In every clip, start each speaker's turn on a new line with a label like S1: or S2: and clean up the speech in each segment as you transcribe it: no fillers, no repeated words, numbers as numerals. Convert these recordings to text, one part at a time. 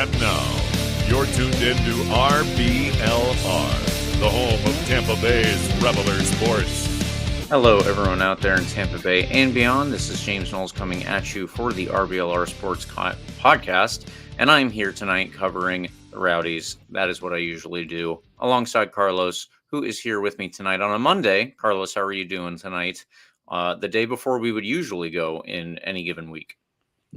S1: And now, you're tuned into RBLR, the home of Tampa Bay's Reveler Sports.
S2: Hello, everyone out there in Tampa Bay and beyond. This is James Knowles coming at you for the RBLR Sports podcast, and I'm here tonight covering the Rowdies. That is what I usually do, alongside Carlos, who is here with me tonight on a Monday. Carlos, how are you doing tonight? The day before we would usually go in any given week.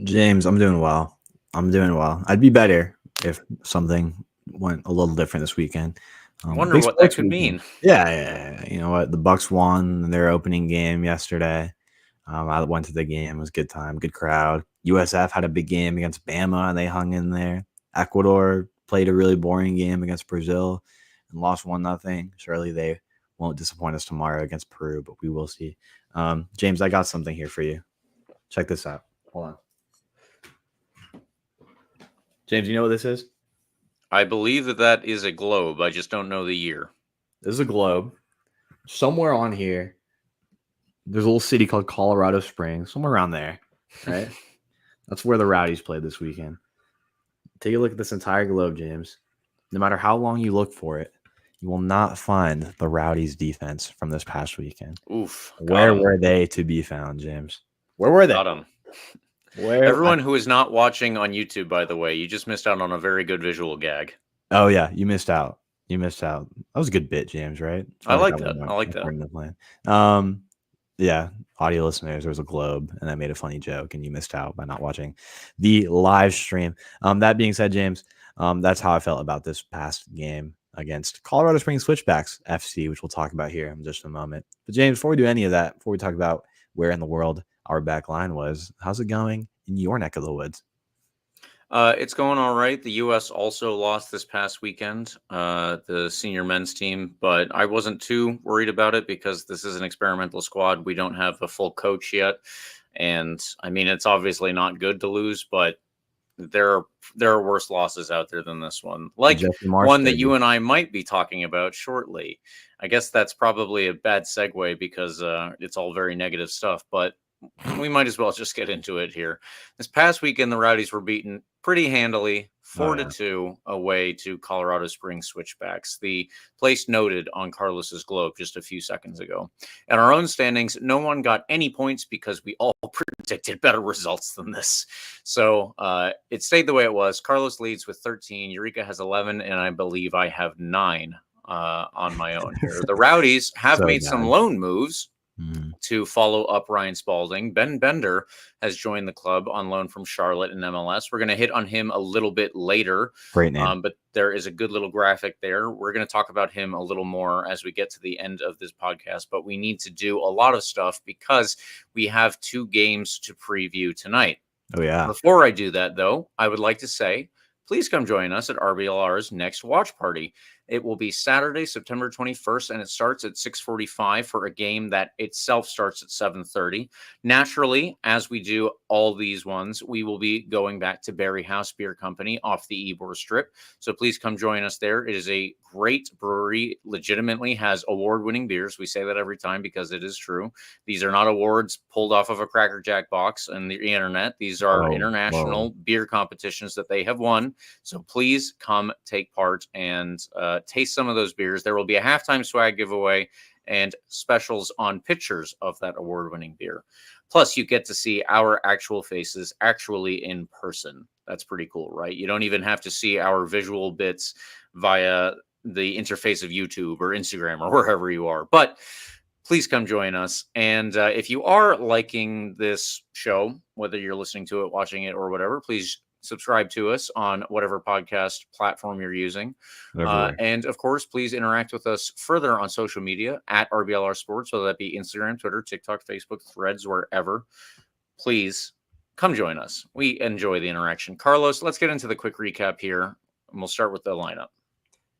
S3: James, I'm doing well. I'd be better if something went a little different this weekend.
S2: Wonder what that could mean.
S3: Yeah. You know what? The Bucks won their opening game yesterday. I went to the game. It was a good time, good crowd. USF had a big game against Bama, and they hung in there. Ecuador played a really boring game against Brazil and lost 1-0. Surely they won't disappoint us tomorrow against Peru, but we will see. James, I got something here for you. Check this out. Hold on. James, you know what this is?
S2: I believe that is a globe. I just don't know the year.
S3: This is a globe. Somewhere on here, there's a little city called Colorado Springs, somewhere around there, right? That's where the Rowdies played this weekend. Take a look at this entire globe, James. No matter how long you look for it, you will not find the Rowdies defense from this past weekend.
S2: Oof.
S3: Where were they to be found, James? Where were they?
S2: Got them. Everyone who is not watching on YouTube, by the way, you just missed out on a very good visual gag.
S3: Oh, yeah. You missed out. That was a good bit, James, right?
S2: I like that.
S3: Yeah. Audio listeners, there was a globe, and I made a funny joke, and you missed out by not watching the live stream. That being said, James, that's how I felt about this past game against Colorado Springs Switchbacks FC, which we'll talk about here in just a moment. But, James, before we do any of that, before we talk about where in the world our back line was, how's it going in your neck of the woods?
S2: It's going all right. The U.S. also lost this past weekend, the senior men's team, but I wasn't too worried about it because this is an experimental squad. We don't have a full coach yet. And I mean, it's obviously not good to lose, but there are worse losses out there than this one. Like one that you and I might be talking about shortly. I guess that's probably a bad segue because it's all very negative stuff, but we might as well just get into it here. This past weekend, the Rowdies were beaten pretty handily, 4-2 away to Colorado Springs Switchbacks, the place noted on Carlos's globe just a few seconds ago. In our own standings, no one got any points because we all predicted better results than this. So it stayed the way it was. Carlos leads with 13. Eureka has 11, and I believe I have 9 on my own here. The Rowdies have made some loan moves to follow up Ryan Spalding. Ben Bender has joined the club on loan from Charlotte in MLS. We're going to hit on him a little bit later.
S3: Great name.
S2: But there is a good little graphic there. We're going to talk about him a little more as we get to the end of this podcast, but we need to do a lot of stuff because we have 2 games to preview tonight.
S3: Oh, yeah.
S2: Before I do that, though, I would like to say, please come join us at RBLR's next watch party. It will be Saturday, September 21st, and it starts at 6:45 for a game that itself starts at 7:30. Naturally, as we do all these ones, we will be going back to Berry House Beer Company off the Ybor Strip. So please come join us there. It is a great brewery, legitimately has award-winning beers. We say that every time because it is true. These are not awards pulled off of a Cracker Jack box on the internet. These are international beer competitions that they have won. So please come take part and taste some of those beers. There will be a halftime swag giveaway and specials on pictures of that award-winning beer. Plus, you get to see our actual faces actually in person. That's pretty cool, right? You don't even have to see our visual bits via the interface of YouTube or Instagram or wherever you are. But please come join us. And if you are liking this show, whether you're listening to it, watching it, or whatever, please subscribe to us on whatever podcast platform you're using. And of course, please interact with us further on social media at RBLR Sports, whether that be Instagram, Twitter, TikTok, Facebook, Threads, wherever. Please come join us. We enjoy the interaction. Carlos, let's get into the quick recap here, and we'll start with the lineup.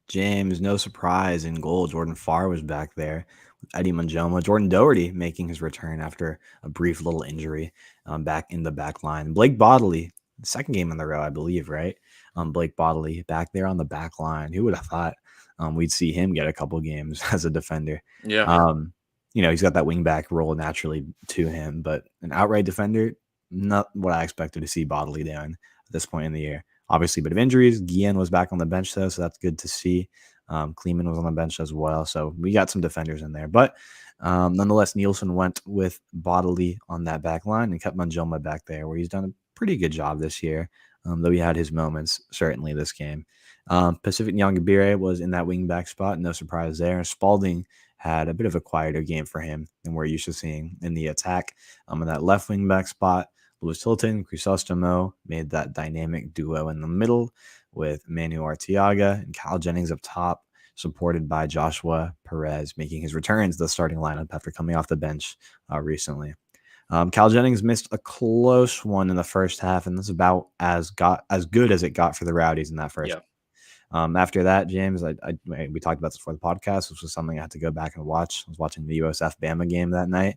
S3: James, no surprise in goal. Jordan Farr was back there with Eddie Manjoma. Jordan Doherty making his return after a brief little injury back in the back line. Blake Bodley, second game in the row, I believe, right? Blake Bodley back there on the back line. Who would have thought we'd see him get a couple games as a defender?
S2: Yeah.
S3: He's got that wing back role naturally to him, but an outright defender, not what I expected to see Bodley doing at this point in the year. Obviously, a bit of injuries. Guillen was back on the bench, though, so that's good to see. Kleeman was on the bench as well. So we got some defenders in there. But nonetheless, Nielsen went with Bodily on that back line and kept Manjoma back there, where he's done a pretty good job this year, though he had his moments, certainly, this game. Pacific Nyangabire was in that wing back spot. No surprise there. Spalding had a bit of a quieter game for him than we're used to seeing in the attack. In that left wing back spot, Louis Hilton, Crisostomo made that dynamic duo in the middle with Manu Arteaga and Cal Jennings up top, supported by Joshua Perez, making his return to the starting lineup after coming off the bench recently. Cal Jennings missed a close one in the first half, and that's about as good as it got for the Rowdies in that first half. After that, James, we talked about this before the podcast. This was something I had to go back and watch. I was watching the USF Bama game that night.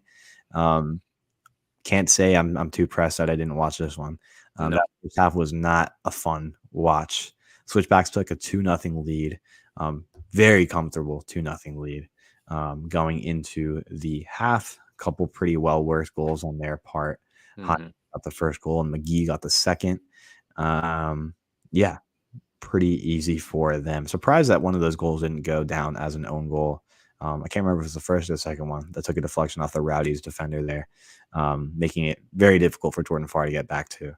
S3: Can't say I'm too pressed that I didn't watch this one. That first half was not a fun watch. Switchbacks took a 2-0 lead, very comfortable 2-0 lead going into the half. A couple pretty well worked goals on their part. Hunt got the first goal and McGee got the second. Pretty easy for them. Surprised that one of those goals didn't go down as an own goal. I can't remember if it was the first or the second one that took a deflection off the Rowdies defender there, making it very difficult for Jordan Farr to get back to.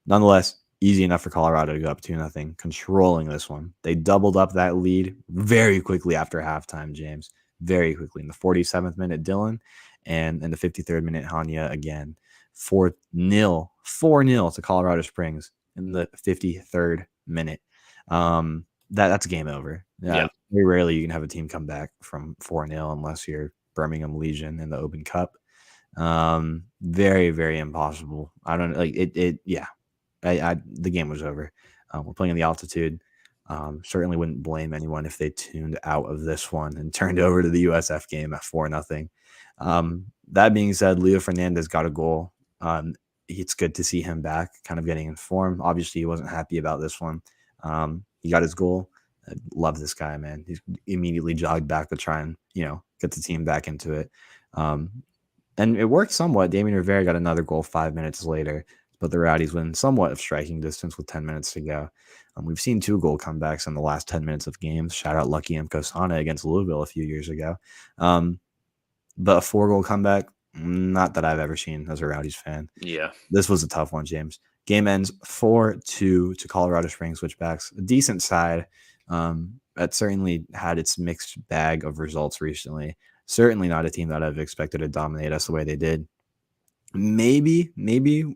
S3: Nonetheless, easy enough for Colorado to go up 2-0, controlling this one. They doubled up that lead very quickly after halftime, James. Very quickly. In the 47th minute, Dylan, and in the 53rd minute, Hanya again. 4-0 to Colorado Springs in the 53rd minute. That's game over. Very rarely you can have a team come back from 4-0 unless you're Birmingham Legion in the Open Cup. Very, very impossible. I don't like it. The game was over. We're playing in the altitude. Certainly wouldn't blame anyone if they tuned out of this one and turned over to the USF game at 4-0. That being said, Leo Fernandez got a goal. It's good to see him back, kind of getting in form. Obviously, he wasn't happy about this one. He got his goal. I love this guy, man. He's immediately jogged back to try and, get the team back into it. And it worked somewhat. Damian Rivera got another goal 5 minutes later, but the Rowdies win somewhat of striking distance with 10 minutes to go. We've seen 2 goal comebacks in the last 10 minutes of games. Shout out Lucky M. Kosana against Louisville a few years ago. But a 4-goal comeback, not that I've ever seen as a Rowdies fan.
S2: Yeah.
S3: This was a tough one, James. Game ends 4-2 to Colorado Springs Switchbacks. A decent side that certainly had its mixed bag of results recently. Certainly not a team that I've expected to dominate us the way they did. Maybe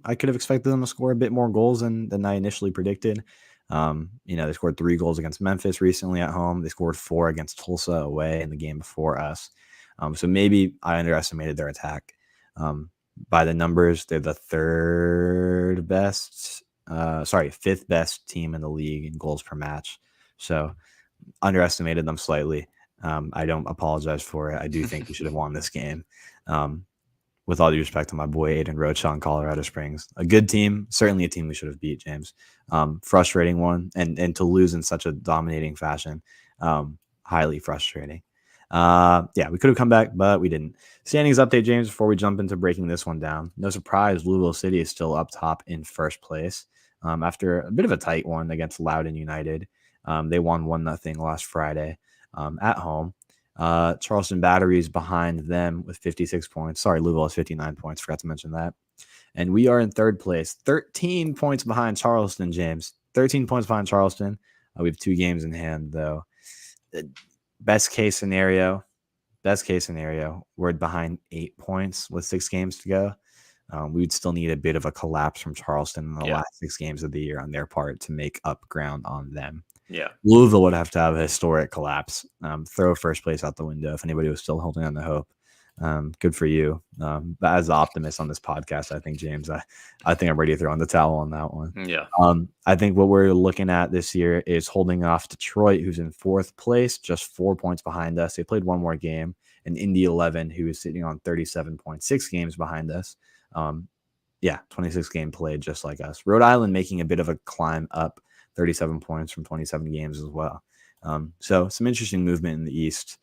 S3: I could have expected them to score a bit more goals than I initially predicted. They scored 3 goals against Memphis recently at home. They scored 4 against Tulsa away in the game before us. So maybe I underestimated their attack. By the numbers, they're the 5th best team in the league in goals per match. So underestimated them slightly. I don't apologize for it. I do think we should have won this game. With all due respect to my boy Aiden Rocha on Colorado Springs, a good team, certainly a team we should have beat, James. Frustrating one, and to lose in such a dominating fashion, highly frustrating. We could have come back, but we didn't. Standings update, James, before we jump into breaking this one down. No surprise, Louisville City is still up top in first place after a bit of a tight one against Loudoun United. They won 1-0 last Friday at home. Charleston Batteries behind them with 56 points. Sorry, Louisville has 59 points. Forgot to mention that. And we are in third place, 13 points behind Charleston, James. 13 points behind Charleston. We have 2 games in hand, though. Best case scenario, we're behind 8 points with 6 games to go. We would still need a bit of a collapse from Charleston in the last 6 games of the year on their part to make up ground on them.
S2: Yeah.
S3: Louisville would have to have a historic collapse, throw first place out the window if anybody was still holding on to hope. Good for you. But as the optimist on this podcast, I think, James, I think I'm ready to throw in the towel on that one.
S2: Yeah.
S3: I think what we're looking at this year is holding off Detroit, who's in 4th place, just 4 points behind us. They played one more game, and Indy 11, who is sitting on 37.6 games behind us. 26 game played just like us. Rhode Island making a bit of a climb up, 37 points from 27 games as well. So some interesting movement in the East.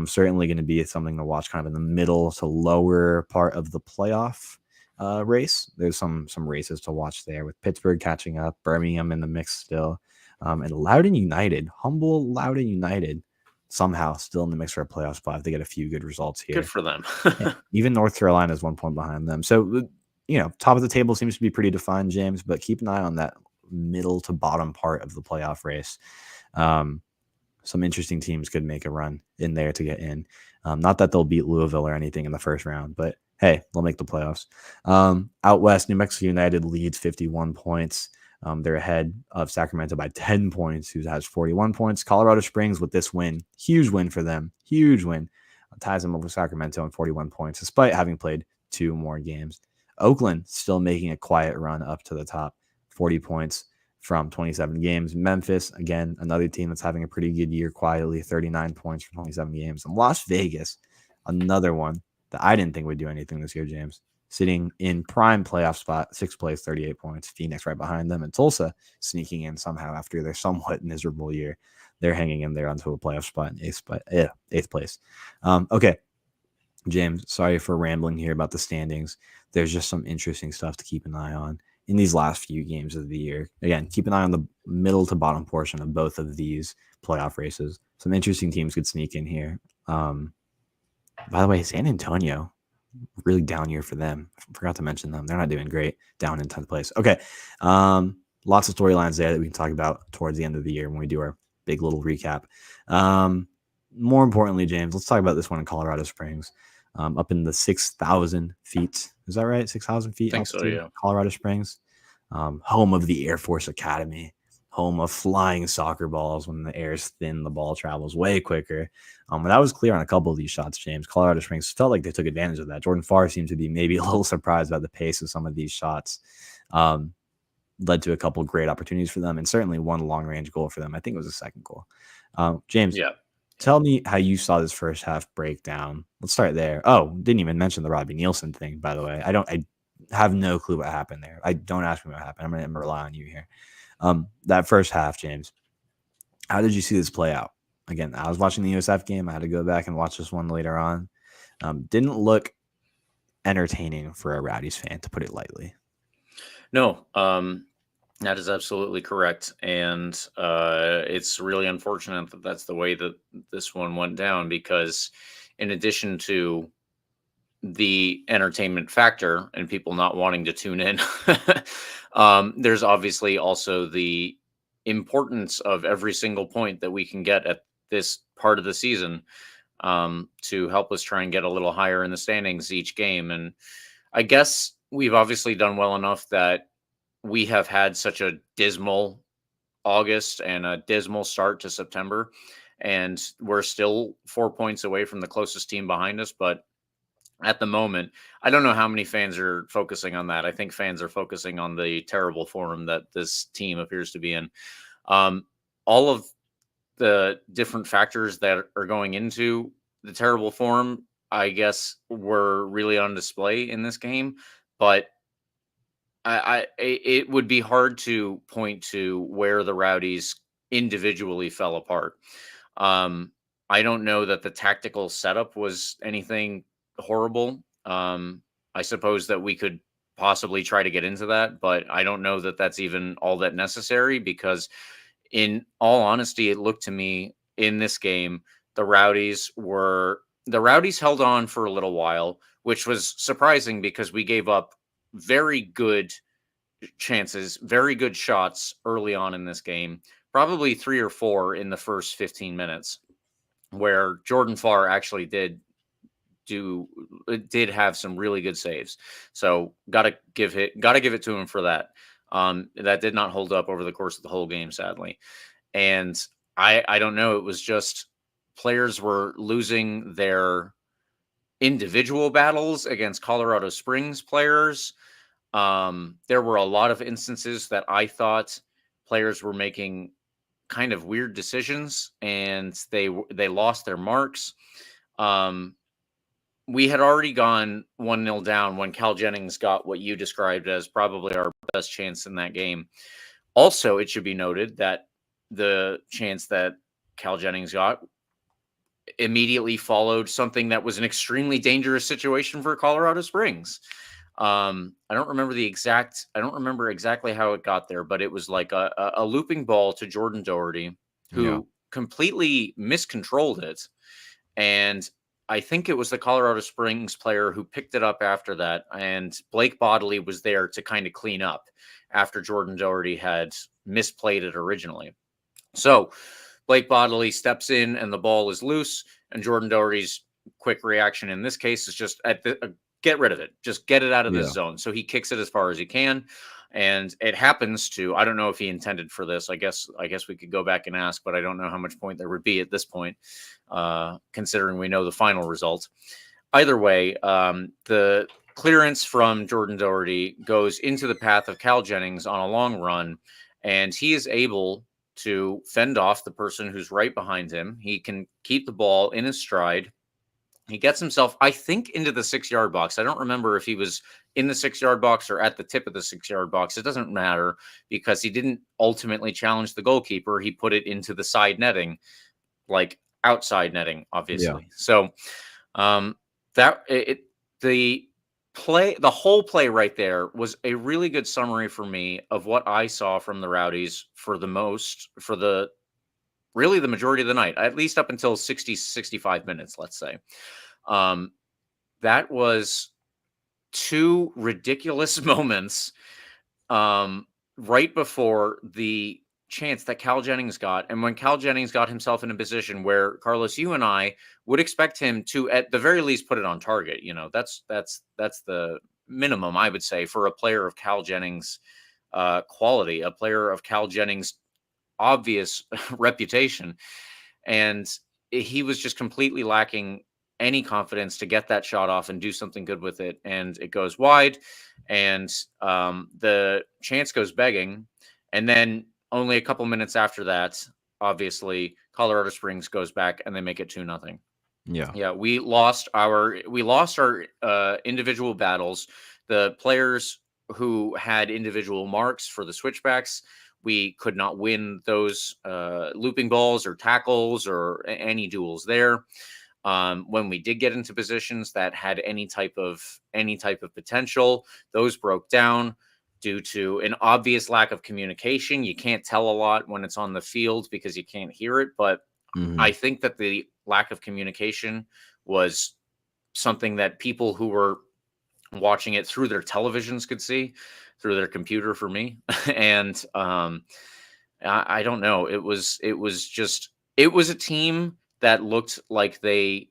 S3: Certainly going to be something to watch kind of in the middle to lower part of the playoff race. There's some races to watch there with Pittsburgh catching up, Birmingham in the mix still, and Loudoun United, humble Loudoun United, somehow still in the mix for a playoff spot if they get a few good results here.
S2: Good for them.
S3: Even North Carolina is 1 point behind them. So, top of the table seems to be pretty defined, James, but keep an eye on that middle to bottom part of the playoff race. Some interesting teams could make a run in there to get in. Not that they'll beat Louisville or anything in the first round, but hey, they'll make the playoffs. Out west, New Mexico United leads 51 points. They're ahead of Sacramento by 10 points, who has 41 points. Colorado Springs with this win, huge win for them, huge win, ties them over Sacramento on 41 points, despite having played 2 more games. Oakland still making a quiet run up to the top, 40 points from 27 games. Memphis, again, another team that's having a pretty good year quietly, 39 points from 27 games. And Las Vegas, another one that I didn't think would do anything this year, James, sitting in prime playoff spot, 6th place, 38 points. Phoenix right behind them, and Tulsa sneaking in somehow after their somewhat miserable year. They're hanging in there onto a playoff spot in 8th place. Okay, James, sorry for rambling here about the standings. There's just some interesting stuff to keep an eye on in these last few games of the year. Again, keep an eye on the middle to bottom portion of both of these playoff races. Some interesting teams could sneak in here. By the way, San Antonio, really down year for them. I forgot to mention them. They're not doing great, down in 10th place. Okay. Lots of storylines there that we can talk about towards the end of the year when we do our big little recap. More importantly, James, let's talk about this one in Colorado Springs. Up in the 6,000 feet. Is that right? 6,000 feet?
S2: I think so, yeah.
S3: Colorado Springs. Home of the Air Force Academy. Home of flying soccer balls. When the air is thin, the ball travels way quicker. But that was clear on a couple of these shots, James. Colorado Springs felt like they took advantage of that. Jordan Farr seemed to be maybe a little surprised by the pace of some of these shots. Led to a couple great opportunities for them, and certainly one long-range goal for them. I think it was a second goal. James, tell me how you saw this first half breakdown. Let's start there. Oh, didn't even mention the Robbie Nielsen thing, by the way. I have no clue what happened there. Don't ask me what happened. I'm going to rely on you here. That first half, James, how did you see this play out? Again, I was watching the USF game. I had to go back and watch this one later on. Didn't look entertaining for a Rowdies fan, to put it lightly.
S2: No, that is absolutely correct. And it's really unfortunate that that's the way that this one went down, because in addition to the entertainment factor and people not wanting to tune in, there's obviously also the importance of every single point that we can get at this part of the season to help us try and get a little higher in the standings each game. And I guess we've obviously done well enough that we have had such a dismal August and a dismal start to September, and we're still 4 points away from the closest team behind us. But at the moment, I don't know how many fans are focusing on that. I think fans are focusing on the terrible form that this team appears to be in. All of the different factors that are going into the terrible form, I guess, were really on display in this game, but it would be hard to point to where the Rowdies individually fell apart. I don't know that the tactical setup was anything horrible. I suppose that we could possibly try to get into that, but I don't know that that's even all that necessary, because in all honesty, it looked to me in this game, the Rowdies held on for a little while, which was surprising because we gave up very good chances, very good shots early on in this game, probably 3 or 4 in the first 15 minutes, where Jordan Farr actually did have some really good saves. So gotta give it to him for that. That did not hold up over the course of the whole game, sadly. And I don't know, it was just players were losing their individual battles against Colorado Springs players. There were a lot of instances that I thought players were making kind of weird decisions, and they lost their marks. We had already gone 1-0 down when Cal Jennings got what you described as probably our best chance in that game. Also, it should be noted that the chance that Cal Jennings got immediately followed something that was an extremely dangerous situation for Colorado Springs. I don't remember exactly how it got there, but it was like a looping ball to Jordan Doherty,
S3: Yeah.
S2: who completely miscontrolled it. And I think it was the Colorado Springs player who picked it up after that. And Blake Bodley was there to kind of clean up after Jordan Doherty had misplayed it originally. So Blake Bodley steps in and the ball is loose. And Jordan Doherty's quick reaction in this case is just get rid of it. Just get it out of this zone. So he kicks it as far as he can. And it happens to, I don't know if he intended for this. I guess we could go back and ask, but I don't know how much point there would be at this point, considering we know the final result. Either way, the clearance from Jordan Doherty goes into the path of Cal Jennings on a long run, and he is able to fend off the person who's right behind him. He can keep the ball in his stride. He gets himself, I think, into the 6-yard box. I don't remember if he was in the 6-yard box or at the tip of the 6-yard box. It doesn't matter because he didn't ultimately challenge the goalkeeper. He put it into the side netting, like outside netting, obviously.
S3: Yeah.
S2: So the whole play right there was a really good summary for me of what I saw from the Rowdies for the majority of the night, at least up until 65 minutes, let's say. That was two ridiculous moments right before the chance that Cal Jennings got. And when Cal Jennings got himself in a position where, Carlos, you and I would expect him to, at the very least, put it on target. You know, that's the minimum, I would say, for a player of Cal Jennings' quality, a player of Cal Jennings' obvious reputation. And he was just completely lacking any confidence to get that shot off and do something good with it. And it goes wide, and the chance goes begging. And then only a couple minutes after that, obviously, Colorado Springs goes back and they make it 2-0. Yeah. We lost our individual battles. The players who had individual marks for the switchbacks, we could not win those looping balls or tackles or any duels there. When we did get into positions that had any type of potential, those broke down due to an obvious lack of communication. You can't tell a lot when it's on the field because you can't hear it, but I think that the lack of communication was something that people who were watching it through their televisions could see, through their computer for me. And I don't know. It was a team that looked like they,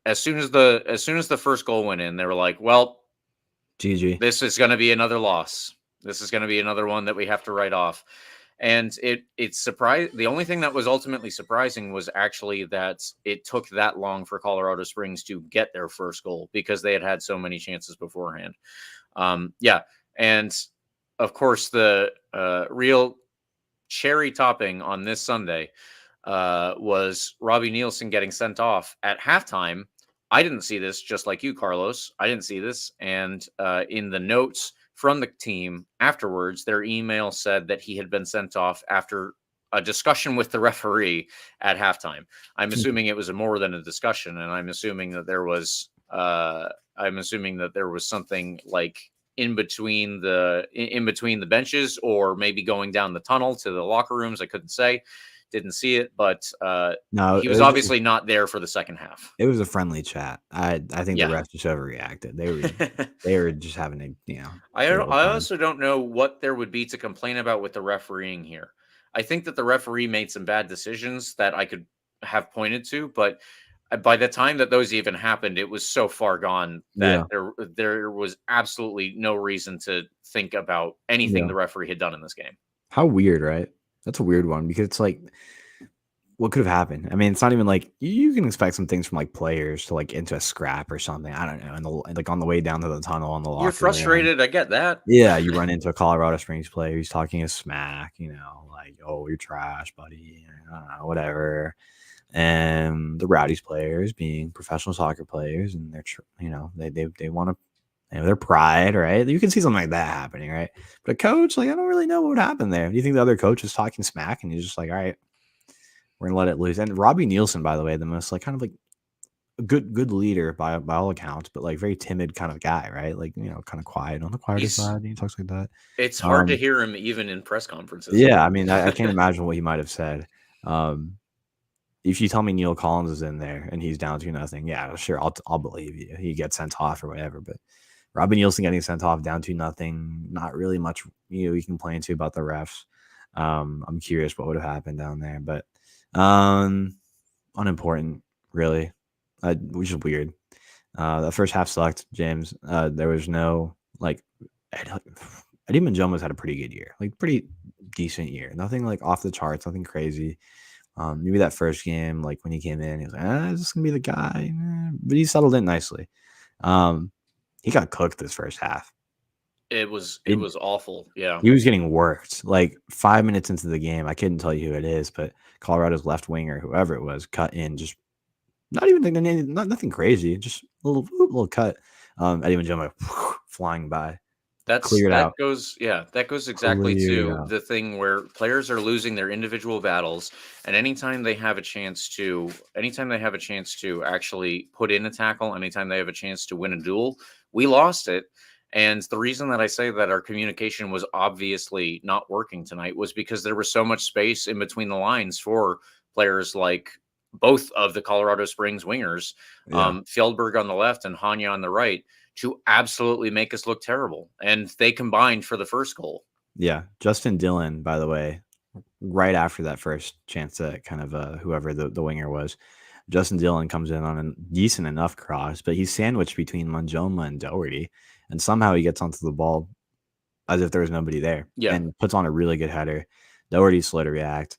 S2: as soon as the first goal went in, they were like, well,
S3: GG.
S2: This is going to be another loss. This is going to be another one that we have to write off. And it's surprised. The only thing that was ultimately surprising was actually that it took that long for Colorado Springs to get their first goal because they had so many chances beforehand. And of course, the real cherry topping on this Sunday was Robbie Nielsen getting sent off at halftime. I didn't see this, just like you, Carlos. I didn't see this. And in the notes from the team afterwards, their email said that he had been sent off after a discussion with the referee at halftime. I'm assuming it was more than a discussion, and I'm assuming that there was something like in between the benches, or maybe going down the tunnel to the locker rooms. I couldn't say. Didn't see it, but
S3: no,
S2: he was obviously not there for the second half.
S3: It was a friendly chat. I think the rest just overreacted. They were just having a
S2: I also don't know what there would be to complain about with the refereeing here. I think that the referee made some bad decisions that I could have pointed to, but by the time that those even happened, it was so far gone that there was absolutely no reason to think about anything the referee had done in this game.
S3: How weird, right? That's a weird one because it's like, what could have happened? I mean, it's not even like you can expect some things from like players to like into a scrap or something. I don't know. And on the way down to the tunnel on the locker,
S2: you're frustrated. I get that.
S3: Yeah, you run into a Colorado Springs player who's talking a smack. Like, oh, you're trash, buddy. I don't know, whatever. And the Rowdies players being professional soccer players, and they want to. Their pride, right? You can see something like that happening, right? But coach, like, I don't really know what would happen there. Do you think the other coach is talking smack and he's just like, all right, we're gonna let it loose? And Robbie Nielsen, by the way, the most like kind of like a good leader by all accounts, but like very timid kind of guy, right? Like, kind of quiet on the quieter
S2: He's
S3: side. He talks like that.
S2: It's hard to
S3: Um,
S2: hear him even in press conferences.
S3: yeah, I mean, I can't imagine what he might have said. Um, if you tell me Neil Collins is in there and he's down 2-0, yeah, sure, I'll believe you. He gets sent off or whatever. But Robin Nielsen getting sent off down 2-0, not really much we can complain to about the refs. I'm curious what would have happened down there, but unimportant, really, which is weird. The first half sucked, James. There was no like Eddie Manjoma's had a pretty good year, like pretty decent year. Nothing like off the charts, nothing crazy. Maybe that first game, like when he came in, he was like, "Is this gonna be the guy?" But he settled in nicely. He got cooked this first half.
S2: It was awful. Yeah.
S3: He was getting worked. Like 5 minutes into the game, I couldn't tell you who it is, but Colorado's left winger, whoever it was, cut in just not even nothing crazy, just a little cut. Eddie Manjoma flying by, cleared
S2: That
S3: out,
S2: goes exactly
S3: cleared
S2: to
S3: out.
S2: the thing where players are losing their individual battles, and anytime they have a chance to actually put in a tackle, anytime they have a chance to win a duel, we lost it. And the reason that I say that our communication was obviously not working tonight was because there was so much space in between the lines for players like both of the Colorado Springs wingers,
S3: Yeah.
S2: Fjellberg on the left and Hanya on the right, to absolutely make us look terrible. And they combined for the first goal.
S3: Yeah. Justin Dillon, by the way, right after that first chance that kind of whoever the winger was, Justin Dillon comes in on a decent enough cross, but he's sandwiched between Manjoma and Doherty, and somehow he gets onto the ball as if there was nobody there
S2: Yeah.
S3: and puts on a really good header. Doherty's slow to react.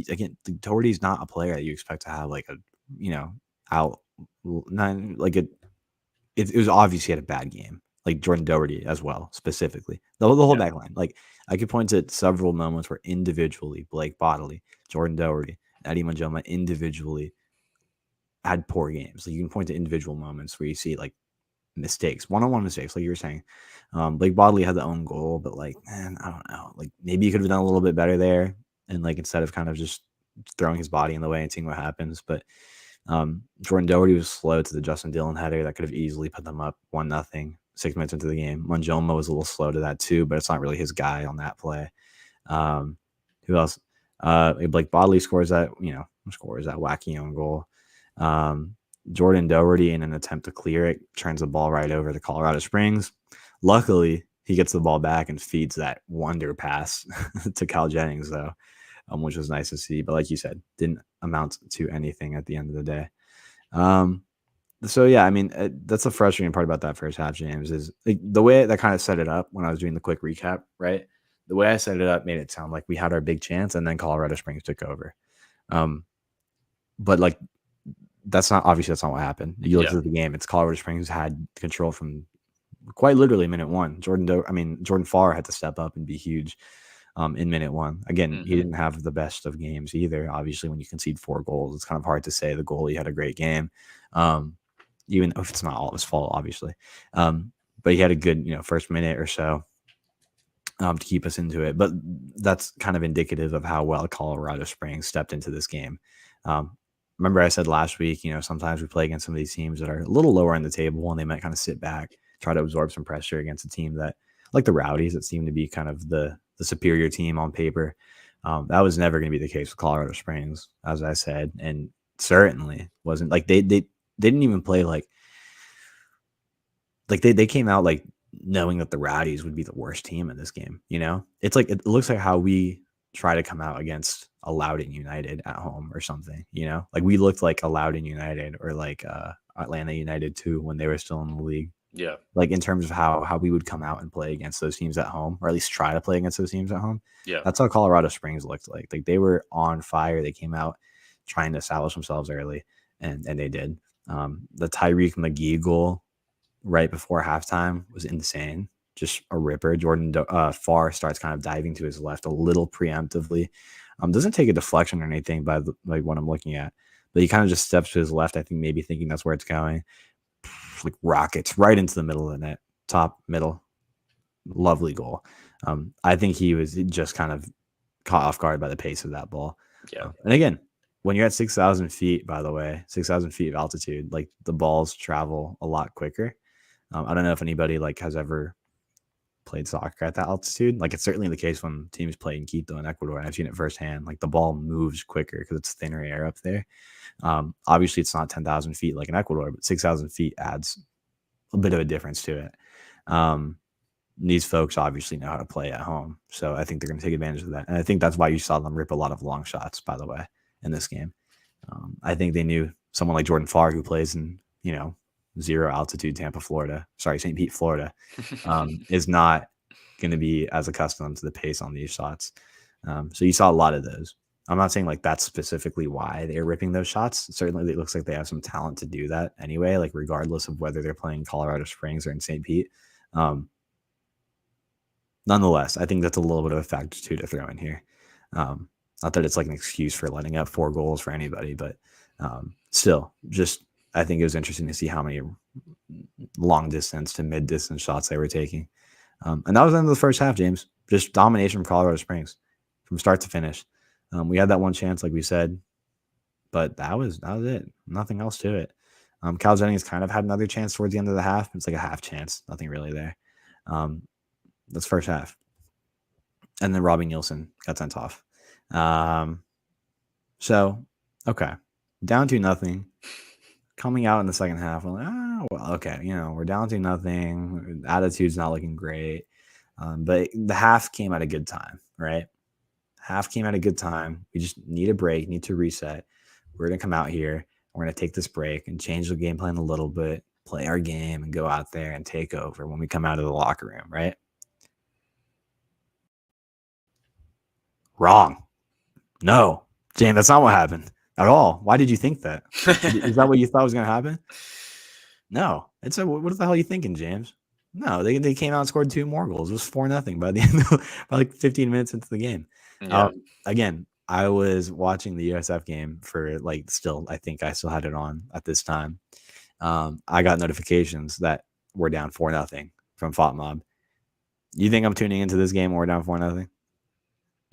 S3: Again, Doherty's not a player that you expect to have like a, out, not like it was obvious he had a bad game, like Jordan Doherty as well, specifically. The whole
S2: Yeah.
S3: back line. Like I could point to several moments where individually Blake Bodley, Jordan Doherty, Eddie Manjoma individually had poor games. Like you can point to individual moments where you see like mistakes, one-on-one mistakes, like you were saying. Blake Bodley had the own goal, but like, man, I don't know. Like maybe he could have done a little bit better there, and like instead of kind of just throwing his body in the way and seeing what happens. But Jordan Doherty was slow to the Justin Dillon header that could have easily put them up 1-0 6 minutes into the game. Manjoma was a little slow to that too, but it's not really his guy on that play. Who else? Blake Bodley scores that wacky own goal. Jordan Doherty, in an attempt to clear it, turns the ball right over to Colorado Springs. Luckily, he gets the ball back and feeds that wonder pass to Cal Jennings, though, which was nice to see. But like you said, didn't amount to anything at the end of the day. So yeah, I mean, that's the frustrating part about that first half, James, is like, the way that kind of set it up when I was doing the quick recap, right? The way I set it up made it sound like we had our big chance and then Colorado Springs took over. But like, that's not what happened. You look at the game, it's Colorado Springs had control from quite literally minute one. Jordan Farr had to step up and be huge in minute one. Again, he didn't have the best of games either. Obviously, when you concede 4 goals, it's kind of hard to say the goalie had a great game. Even if it's not all of his fault, obviously. But he had a good, first minute or so to keep us into it. But that's kind of indicative of how well Colorado Springs stepped into this game. Remember I said last week, sometimes we play against some of these teams that are a little lower in the table and they might kind of sit back, try to absorb some pressure against a team that, like the Rowdies, that seem to be kind of the superior team on paper. That was never going to be the case with Colorado Springs, as I said, and certainly wasn't. Like they didn't even play like they came out like knowing that the Rowdies would be the worst team in this game. It's like it looks like how we try to come out against a Loudoun United at home or something. Like we looked like a Loudoun United or like Atlanta United too when they were still in the league.
S2: Yeah.
S3: Like in terms of how we would come out and play against those teams at home, or at least try to play against those teams at home.
S2: Yeah.
S3: That's how Colorado Springs looked like. Like they were on fire. They came out trying to establish themselves early, and they did. The Tyreek McGee goal right before halftime was insane. Just a ripper. Jordan Farr starts kind of diving to his left a little preemptively. Doesn't take a deflection or anything by like what I'm looking at, but he kind of just steps to his left. I think maybe thinking that's where it's going. Like rockets right into the middle of the net, top middle, lovely goal. I think he was just kind of caught off guard by the pace of that ball.
S2: Yeah.
S3: And again, when you're at 6,000 feet, by the way, 6,000 feet of altitude, like the balls travel a lot quicker. I don't know if anybody like has ever played soccer at that altitude. Like it's certainly the case when teams play in Quito in Ecuador, and I've seen it firsthand. Like the ball moves quicker because it's thinner air up there. Obviously, it's not 10,000 feet like in Ecuador, but 6,000 feet adds a bit of a difference to it. These folks obviously know how to play at home, so I think they're going to take advantage of that. And I think that's why you saw them rip a lot of long shots, by the way, in this game. I think they knew someone like Jordan Farr, who plays in, zero altitude St. Pete, Florida, is not going to be as accustomed to the pace on these shots. So you saw a lot of those. I'm not saying like that's specifically why they're ripping those shots. Certainly it looks like they have some talent to do that anyway, like regardless of whether they're playing Colorado Springs or in St. Pete. Nonetheless, I think that's a little bit of a factor too to throw in here. Not that it's like an excuse for letting up 4 goals for anybody, but still, just I think it was interesting to see how many long distance to mid distance shots they were taking. And that was the end of the first half, James. Just domination from Colorado Springs from start to finish. We had that one chance, like we said, but that was it. Nothing else to it. Cal Jennings kind of had another chance towards the end of the half. It's like a half chance. Nothing really there. That's first half. And then Robbie Nielsen got sent off. So, okay. Down to nothing. Coming out in the second half, we're like, well, okay, we're down to nothing. Attitude's not looking great. But the half came at a good time, right? Half came at a good time. We just need a break, need to reset. We're going to come out here. We're going to take this break and change the game plan a little bit, play our game, and go out there and take over when we come out of the locker room, right? Wrong. No, James, that's not what happened at all. Why did you think that? Is that what you thought was going to happen? No. It's what the hell are you thinking, James? No, they came out and scored 2 more goals. It was 4-0 by the end by like 15 minutes into the game.
S2: Yeah.
S3: Again, I was watching the USF game for I think I still had it on at this time. I got notifications that we're down 4-0 from FOTMob. You think I'm tuning into this game when we're down 4-0?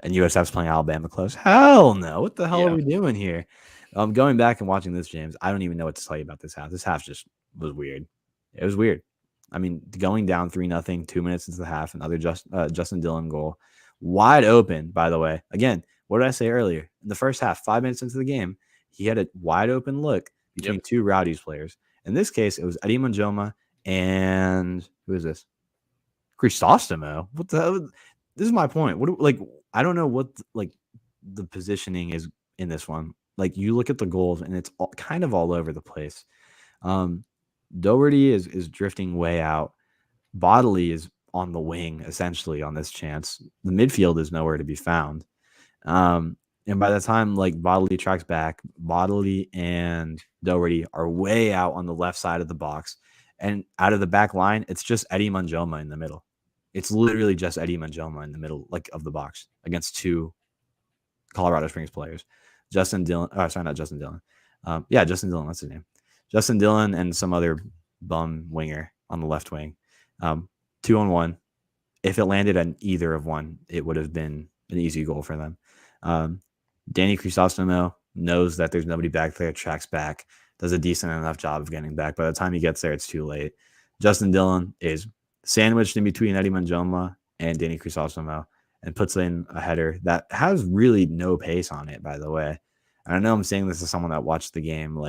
S3: And USF's playing Alabama close? Hell no. What the hell are we doing here? Going back and watching this, James, I don't even know what to tell you about this half. This half just was weird. It was weird. I mean, going down 3-0, 2 minutes into the half, another Justin Dillon goal. Wide open, by the way. Again, what did I say earlier? In the first half, 5 minutes into the game, he had a wide open look between 2 Rowdies players. In this case, it was Eddie Manjoma and who is this? Crisostomo. What the hell? This is my point. I don't know what the positioning is in this one. Like you look at the goals and it's kind of all over the place. Doherty is drifting way out. Bodley is on the wing essentially on this chance. The midfield is nowhere to be found. And by the time Bodley tracks back, Bodley and Doherty are way out on the left side of the box. And out of the back line, it's just Eddie Manjoma in the middle. It's literally just Eddie Manjoma in the middle of the box against 2 Colorado Springs players. Justin Dillon. Oh, sorry, not Justin Dillon. Justin Dillon. That's his name. Justin Dillon and some other bum winger on the left wing. 2-on-1. If it landed on either of one, it would have been an easy goal for them. Danny Crisostomo knows that there's nobody back there, tracks back, does a decent enough job of getting back. By the time he gets there, it's too late. Justin Dillon is sandwiched in between Eddie Manjoma and Danny Crisostomo and puts in a header that has really no pace on it, by the way. And I know I'm saying this as someone that watched the game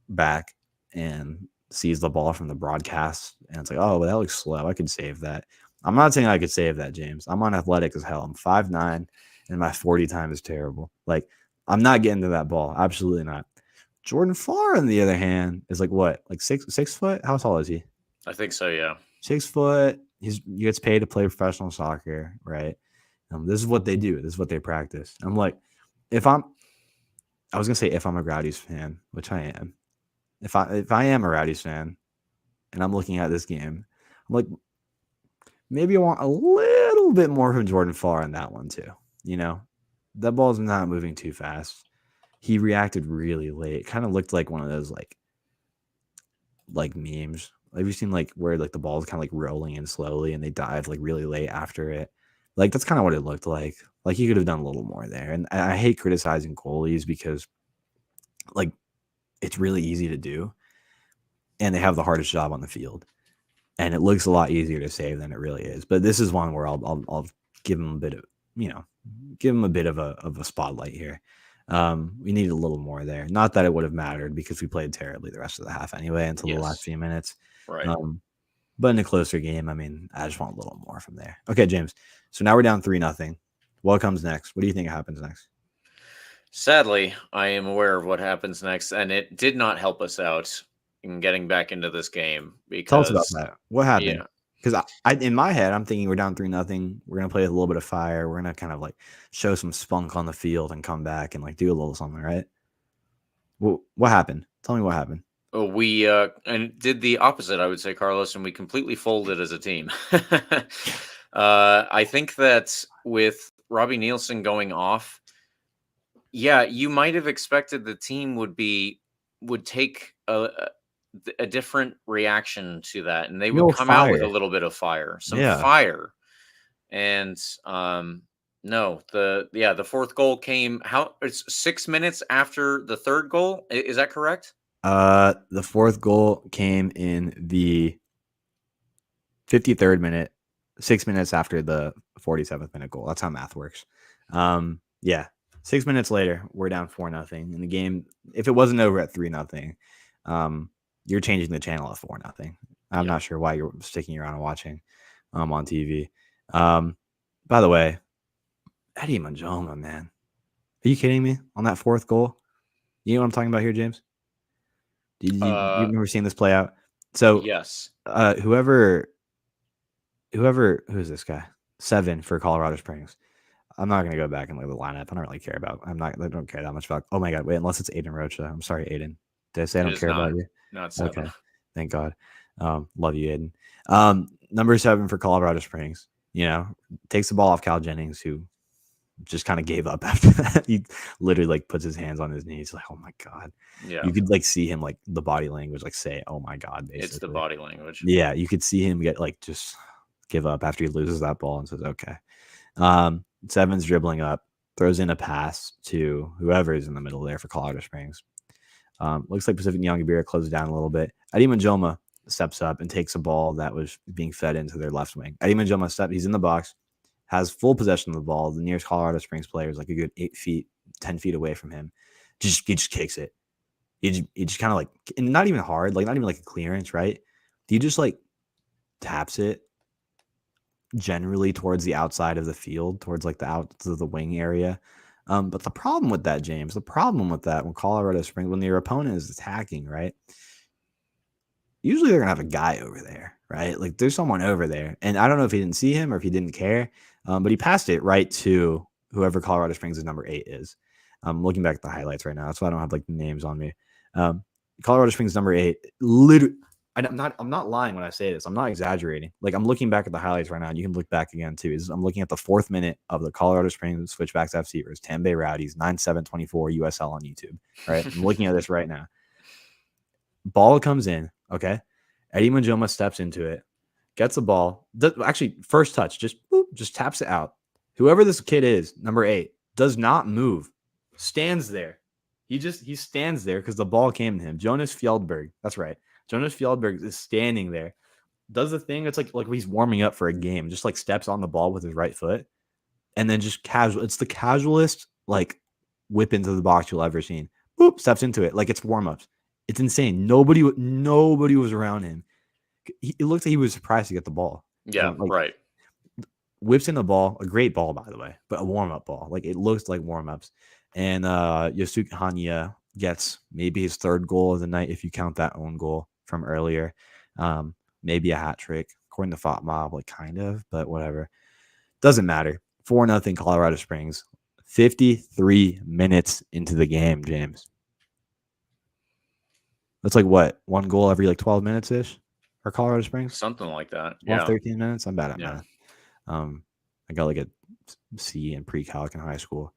S3: back and sees the ball from the broadcast and it's like, oh, well, that looks slow. I could save that. I'm not saying I could save that, James. I'm unathletic as hell. I'm 5'9", and my 40 time is terrible. I'm not getting to that ball. Absolutely not. Jordan Farr, on the other hand, is what? 6 foot? How tall is he?
S2: I think so, yeah.
S3: 6 foot. He gets paid to play professional soccer, right? This is what they do. This is what they practice. I'm if I'm a Rowdies fan, which I am. If I am a Rowdies fan and I'm looking at this game, I'm maybe I want a little bit more from Jordan Farr in that one too. That ball's not moving too fast. He reacted really late. It kind of looked like one of those memes. Have you seen where the ball's kind of rolling in slowly and they dive really late after it? That's kind of what it looked like. He could have done a little more there. And I hate criticizing goalies because Like, it's really easy to do, and they have the hardest job on the field, and it looks a lot easier to save than it really is. But this is one where I'll give them a bit of, give them a bit of a spotlight here. We need a little more there. Not that it would have mattered because we played terribly the rest of the half anyway until the last
S2: Yes.
S3: few minutes.
S2: Right.
S3: But in a closer game, I mean, I just want a little more from there. Okay, James. So now we're down 3-0. What comes next? What do you think happens next?
S2: Sadly, I am aware of what happens next, and it did not help us out in getting back into this game
S3: Tell us about
S2: because,
S3: that. What happened?
S2: yeah,
S3: Because I in my head, I'm thinking we're down 3-0. We're gonna play with a little bit of fire. We're gonna kind of like show some spunk on the field and come back and like do a little something, right? What happened? Tell me what happened.
S2: we and did the opposite, I would say, Carlos, and we completely folded as a team. I think that with Robbie Nielsen going off, yeah, you might have expected the team would take a different reaction to that, and they would
S3: No
S2: come out with a
S3: fire.
S2: little bit of fire, some
S3: Yeah.
S2: fire. And no, the fourth goal came it's 6 minutes after the third goal. Is that correct?
S3: The fourth goal came in the 53rd minute, 6 minutes after the 47th minute goal. That's how math works. Yeah. 6 minutes later, we're down 4-0 in the game. If it wasn't over at 3-0, you're changing the channel at 4-0. I'm not sure why you're sticking around and watching on TV. By the way, Eddie Manjoma, man. Are you kidding me? On that fourth goal? You know what I'm talking about here, James? Do you remember seeing this play out? So
S2: Yes.
S3: whoever who's this guy? 7 for Colorado Springs. I'm not gonna go back and look at the lineup. I don't really care about. I don't care that much about. Oh my god, wait, unless it's Aiden Rocha. I'm sorry, Aiden. Did I say I don't care about you?
S2: Not 7.
S3: Okay, thank God. Love you, Aiden. Number 7 for Colorado Springs. Takes the ball off Cal Jennings, who just kind of gave up after that. He literally like puts his hands on his knees, like, oh my god.
S2: Yeah.
S3: You could like see him like the body language, like say, oh my god, basically.
S2: It's the body language.
S3: Yeah, you could see him get like just give up after he loses that ball and says, okay. 7's dribbling up, throws in a pass to whoever is in the middle there for Colorado Springs. Looks like Pacific Nyongabira closes down a little bit. Eddie Manjoma steps up and takes a ball that was being fed into their left wing. Eddie Manjoma he's in the box, has full possession of the ball. The nearest Colorado Springs player is like a good 8 feet, 10 feet away from him. He just kicks it. He just kind of like, and not even hard, like not even like a clearance, right? He just like taps it generally towards the outside of the field, towards like the out to the wing area. But the problem with that, James, when Colorado Springs, when your opponent is attacking, right? Usually they're gonna have a guy over there, right? Like there's someone over there, and I don't know if he didn't see him or if he didn't care, but he passed it right to whoever Colorado Springs' number 8 is. I'm looking back at the highlights right now. That's why I don't have like the names on me. Colorado Springs number 8, literally. I'm not lying when I say this. I'm not exaggerating. Like I'm looking back at the highlights right now. And you can look back again too. I'm looking at the 4th minute of the Colorado Springs Switchbacks FC versus Tampa Bay Rowdies 9/7/24 USL on YouTube. Right. I'm looking at this right now. Ball comes in. Okay. Eddie Manjoma steps into it, gets the ball. Actually, first touch, just taps it out. Whoever this kid is, number 8, does not move. Stands there. He stands there because the ball came to him. Jonas Fjellberg. That's right. Jonas Fjellberg is standing there, does the thing. It's like he's warming up for a game, just like steps on the ball with his right foot, and then just casual. It's the casualest like whip into the box you'll ever seen. Boop, steps into it like it's warm-ups. It's insane. Nobody was around him. It looked like he was surprised to get the ball.
S2: Yeah, right.
S3: Whips in the ball, a great ball, by the way, but a warm-up ball. Like it looks like warm-ups. And Yosuke Hanya gets maybe his 3rd goal of the night, if you count that own goal from earlier. Maybe a hat trick, according to Fat Mob, like kind of, but whatever. Doesn't matter. 4-0 Colorado Springs. 53 minutes into the game, James. That's like what? 1 goal every like 12 minutes ish for Colorado Springs?
S2: Something like that.
S3: 13 minutes? I'm bad at math. I got like a C in pre-calc in high school.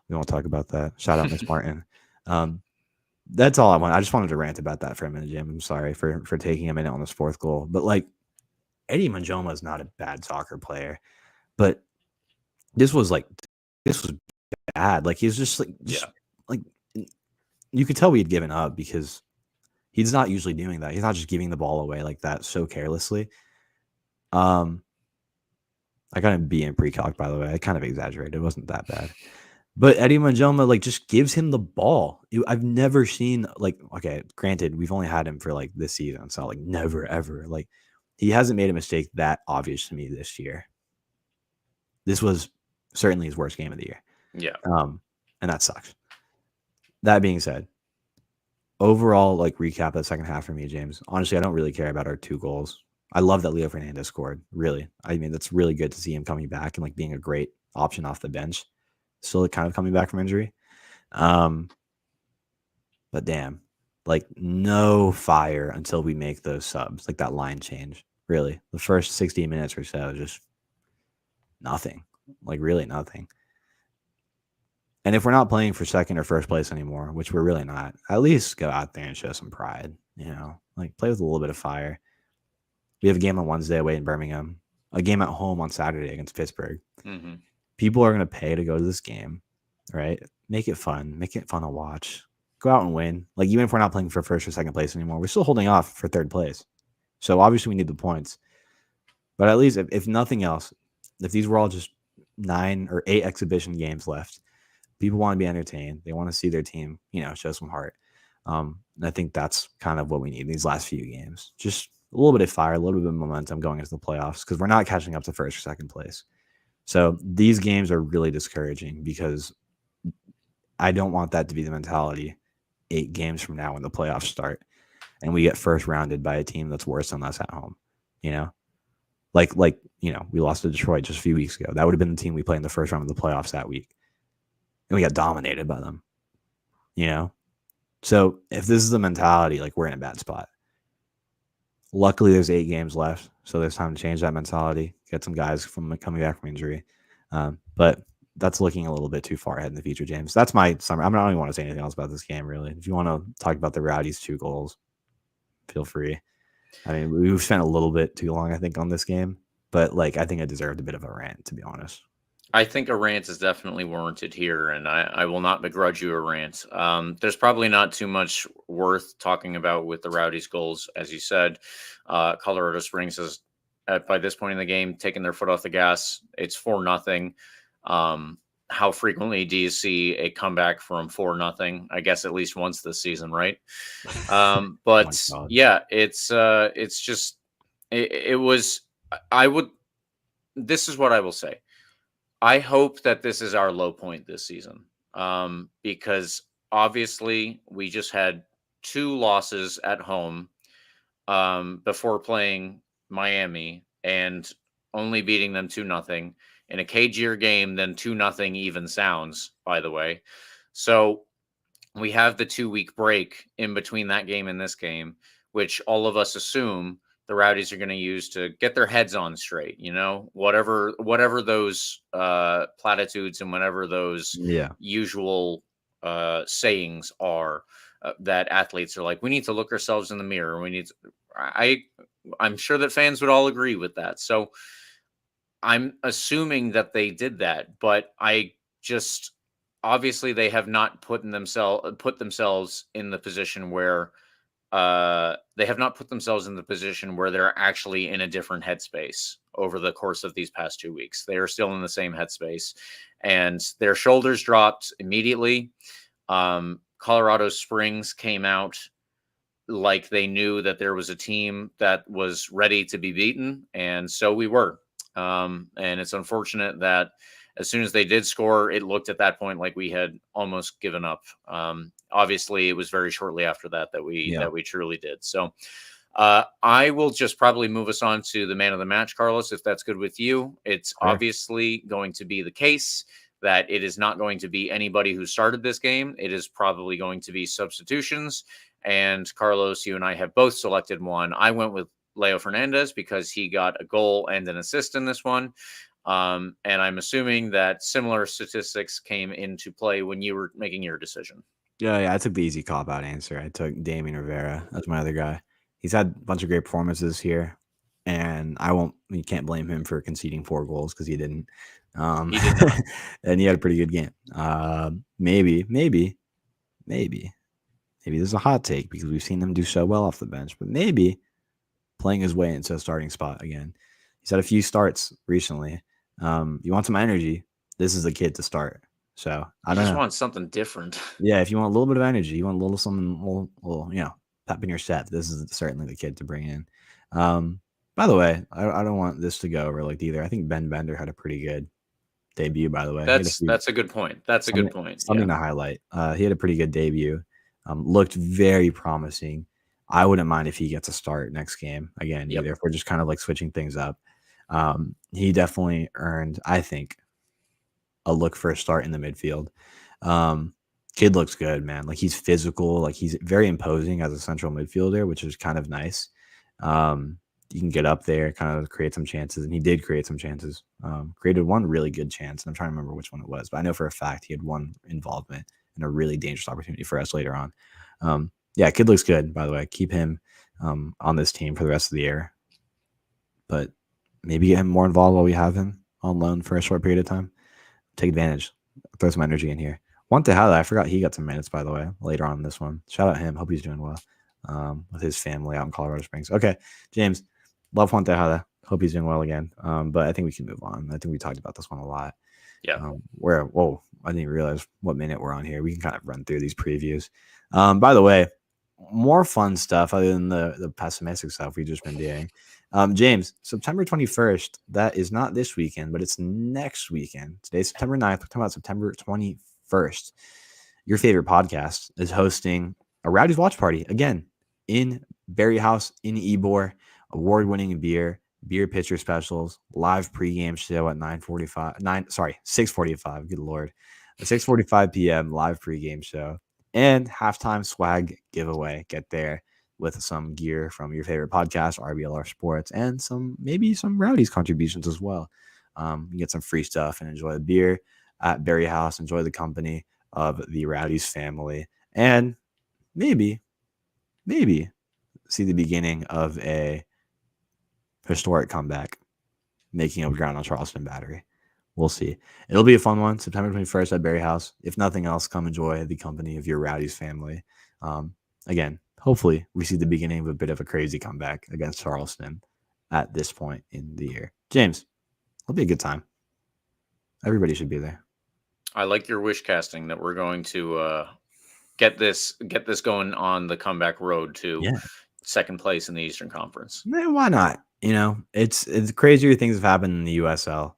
S3: We won't talk about that. Shout out Miss Martin. That's all I want. I just wanted to rant about that for a minute, Jim. I'm sorry for taking a minute on this 4th goal. But like Eddie Manjoma is not a bad soccer player, but this was bad. Like he's just like you could tell we had given up because he's not usually doing that. He's not just giving the ball away like that so carelessly. I kind of being pre-calc, by the way. I kind of exaggerated. It wasn't that bad. But Eddie Manjoma, like, just gives him the ball. I've never seen, like, okay, granted, we've only had him for, like, this season. It's not, like, never, ever. Like, he hasn't made a mistake that obvious to me this year. This was certainly his worst game of the year.
S2: Yeah.
S3: And that sucks. That being said, overall, like, recap of the second half for me, James. Honestly, I don't really care about our 2 goals. I love that Leo Fernandez scored, really. I mean, that's really good to see him coming back and, like, being a great option off the bench. Still kind of coming back from injury. But damn, like, no fire until we make those subs, like that line change. Really, the first 60 minutes or so, just nothing, like really nothing. And if we're not playing for second or first place anymore, which we're really not, at least go out there and show some pride, like play with a little bit of fire. We have a game on Wednesday away in Birmingham, a game at home on Saturday against Pittsburgh.
S2: Mm-hmm.
S3: People are going to pay to go to this game, right? Make it fun to watch. Go out and win. Like, even if we're not playing for first or second place anymore, we're still holding off for third place. So obviously we need the points. But at least if nothing else, if these were all just 9 or 8 exhibition games left, people want to be entertained. They want to see their team, show some heart. And I think that's kind of what we need in these last few games. Just a little bit of fire, a little bit of momentum going into the playoffs because we're not catching up to first or second place. So these games are really discouraging because I don't want that to be the mentality 8 games from now when the playoffs start and we get first rounded by a team that's worse than us at home. Like we lost to Detroit just a few weeks ago. That would have been the team we played in the first round of the playoffs that week. And we got dominated by them. So if this is the mentality, like, we're in a bad spot. Luckily, there's 8 games left, so there's time to change that mentality, get some guys from coming back from injury. But that's looking a little bit too far ahead in the future, James. That's my summary. I don't even want to say anything else about this game, really. If you want to talk about the Rowdies' 2 goals, feel free. I mean, we've spent a little bit too long, I think, on this game. But, like, I think it deserved a bit of a rant, to be honest.
S2: I think a rant is definitely warranted here, and I will not begrudge you a rant. There's probably not too much worth talking about with the Rowdies' goals. As you said, Colorado Springs has, by this point in the game, taken their foot off the gas. It's 4-0. How frequently do you see a comeback from 4-0? I guess at least once this season, right? But yeah, it's just, it was, this is what I will say. I hope that this is our low point this season, because obviously we just had 2 losses at home before playing Miami and only beating them 2-0 in a cagier game than 2-0 even sounds, by the way. So we have the 2-week break in between that game and this game, which all of us assume the Rowdies are going to use to get their heads on straight, whatever those platitudes and whatever those usual sayings are that athletes are like, we need to look ourselves in the mirror. I'm sure that fans would all agree with that. So I'm assuming that they did that, but obviously they have not put themselves in the position where they're actually in a different headspace over the course of these past 2 weeks. They are still in the same headspace, and their shoulders dropped immediately. Colorado Springs came out like they knew that there was a team that was ready to be beaten, and so we were. And it's unfortunate that as soon as they did score, it looked at that point like we had almost given up. Obviously, it was very shortly after that we truly did. So I will just probably move us on to the man of the match, Carlos, if that's good with you. It's obviously going to be the case that it is not going to be anybody who started this game. It is probably going to be substitutions. And Carlos, you and I have both selected one. I went with Leo Fernandez because he got a goal and an assist in this one. And I'm assuming that similar statistics came into play when you were making your decision.
S3: Yeah, I took the easy cop-out answer. I took Damien Rivera. That's my other guy. He's had a bunch of great performances here, and you can't blame him for conceding 4 goals because he didn't. He did not. And he had a pretty good game. Maybe Maybe there's a hot take because we've seen him do so well off the bench, but maybe playing his way into a starting spot again. He's had a few starts recently. You want some energy, this is the kid to start. So I
S2: You
S3: don't
S2: just
S3: know.
S2: want something different.
S3: Yeah, if you want a little bit of energy, you want a little something, little pep in your step. This is certainly the kid to bring in. By the way, I don't want this to go overlooked either. I think Ben Bender had a pretty good debut. By the way, he had
S2: That's a good point. That's a good point.
S3: something to highlight. He had a pretty good debut. Looked very promising. I wouldn't mind if he gets a start next game again either. If we're just kind of like switching things up, he definitely earned, I think, a look for a start in the midfield. Kid looks good, man. Like he's physical, like he's very imposing as a central midfielder, which is kind of nice. You can get up there, kind of create some chances, and he did create some chances. Created one really good chance, and I'm trying to remember which one it was, but I know for a fact he had one involvement in a really dangerous opportunity for us later on. Yeah, kid looks good, by the way. Keep him on this team for the rest of the year, but maybe get him more involved while we have him on loan for a short period of time. Take advantage. Throw some energy in here. One to Howell, I forgot he got some minutes, by the way, later on in this one. Shout out him. Hope he's doing well with his family out in Colorado Springs. Okay, James, love Juan Tejada. Hope he's doing well again. But I think we can move on. I think we talked about this one a lot.
S2: Yeah.
S3: I didn't realize what minute we're on here. We can kind of run through these previews. By the way, more fun stuff other than the pessimistic stuff we've just been doing. James, September 21st, that is not this weekend, but it's next weekend. Today's September 9th. We're talking about September 21st. Your favorite podcast is hosting a Rowdies watch party again in Berry House in Ybor. Award-winning beer pitcher specials, live pregame show at 6:45. Good Lord. At 6:45 p.m. live pregame show and halftime swag giveaway. Get there with some gear from your favorite podcast, RBLR Sports, and maybe some Rowdies contributions as well. You get some free stuff and enjoy the beer at Berry House. Enjoy the company of the Rowdies family, and maybe see the beginning of a historic comeback, making up ground on Charleston Battery. We'll see. It'll be a fun one. September 21st at Berry House. If nothing else, come enjoy the company of your Rowdies family. Again, hopefully we see the beginning of a bit of a crazy comeback against Charleston at this point in the year. James, it'll be a good time. Everybody should be there.
S2: I like your wish casting that we're going to get this going on the comeback road to second place in the Eastern Conference.
S3: Man, why not? It's crazier things have happened in the USL.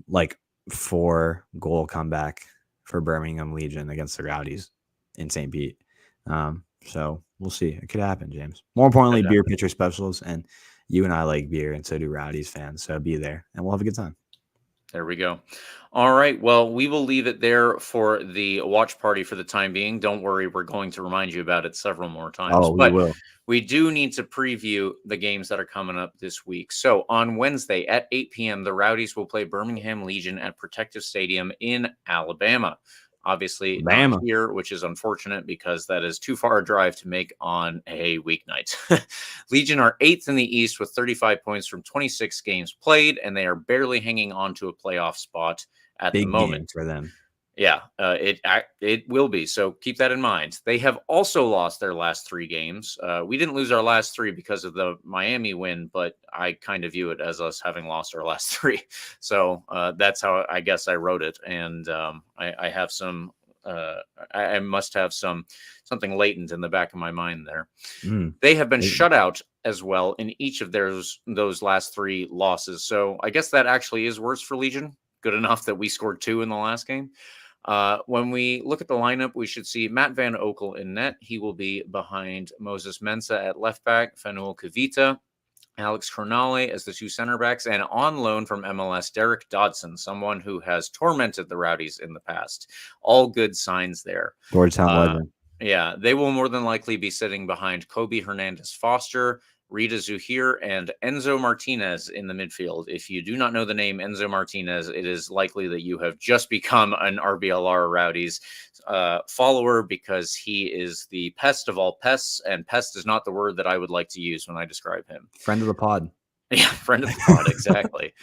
S3: Like 4-goal comeback for Birmingham Legion against the Rowdies in St. Pete. So we'll see. It could happen, James. More importantly, beer pitcher specials, and you and I like beer, and so do Rowdies fans. So be there, and we'll have a good time.
S2: There we go. All right. Well, we will leave it there for the watch party for the time being. Don't worry. We're going to remind you about it several more times.
S3: Oh, we will.
S2: We do need to preview the games that are coming up this week. So on Wednesday at 8 p.m., the Rowdies will play Birmingham Legion at Protective Stadium in Alabama. Obviously, not here, which is unfortunate because that is too far a drive to make on a weeknight. Legion are 8th in the East with 35 points from 26 games played, and they are barely hanging on to a playoff spot at the moment.
S3: Big game for them.
S2: Yeah, it will be. So keep that in mind. They have also lost their last 3 games. We didn't lose our last 3 because of the Miami win, but I kind of view it as us having lost our last 3. So that's how I guess I wrote it. And I have some. I must have something latent in the back of my mind there. They have been shut out as well in each of those last 3 losses. So I guess that actually is worse for Legion. Good enough that we scored 2 in the last game. When we look at the lineup, we should see Matt Van Okel in net. He will be behind Moses Mensah at left back, Fanuel Kavita, Alex Cronale as the 2 center backs, and on loan from MLS, Derek Dodson, someone who has tormented the Rowdies in the past. All good signs there.
S3: Georgetown legend.
S2: Yeah, they will more than likely be sitting behind Kobe Hernandez Foster, Rita Zuhir, and Enzo Martinez in the midfield. If you do not know the name Enzo Martinez, it is likely that you have just become an RBLR Rowdies follower, because he is the pest of all pests, and pest is not the word that I would like to use when I describe him.
S3: Friend of the pod.
S2: Yeah, friend of the pod, exactly.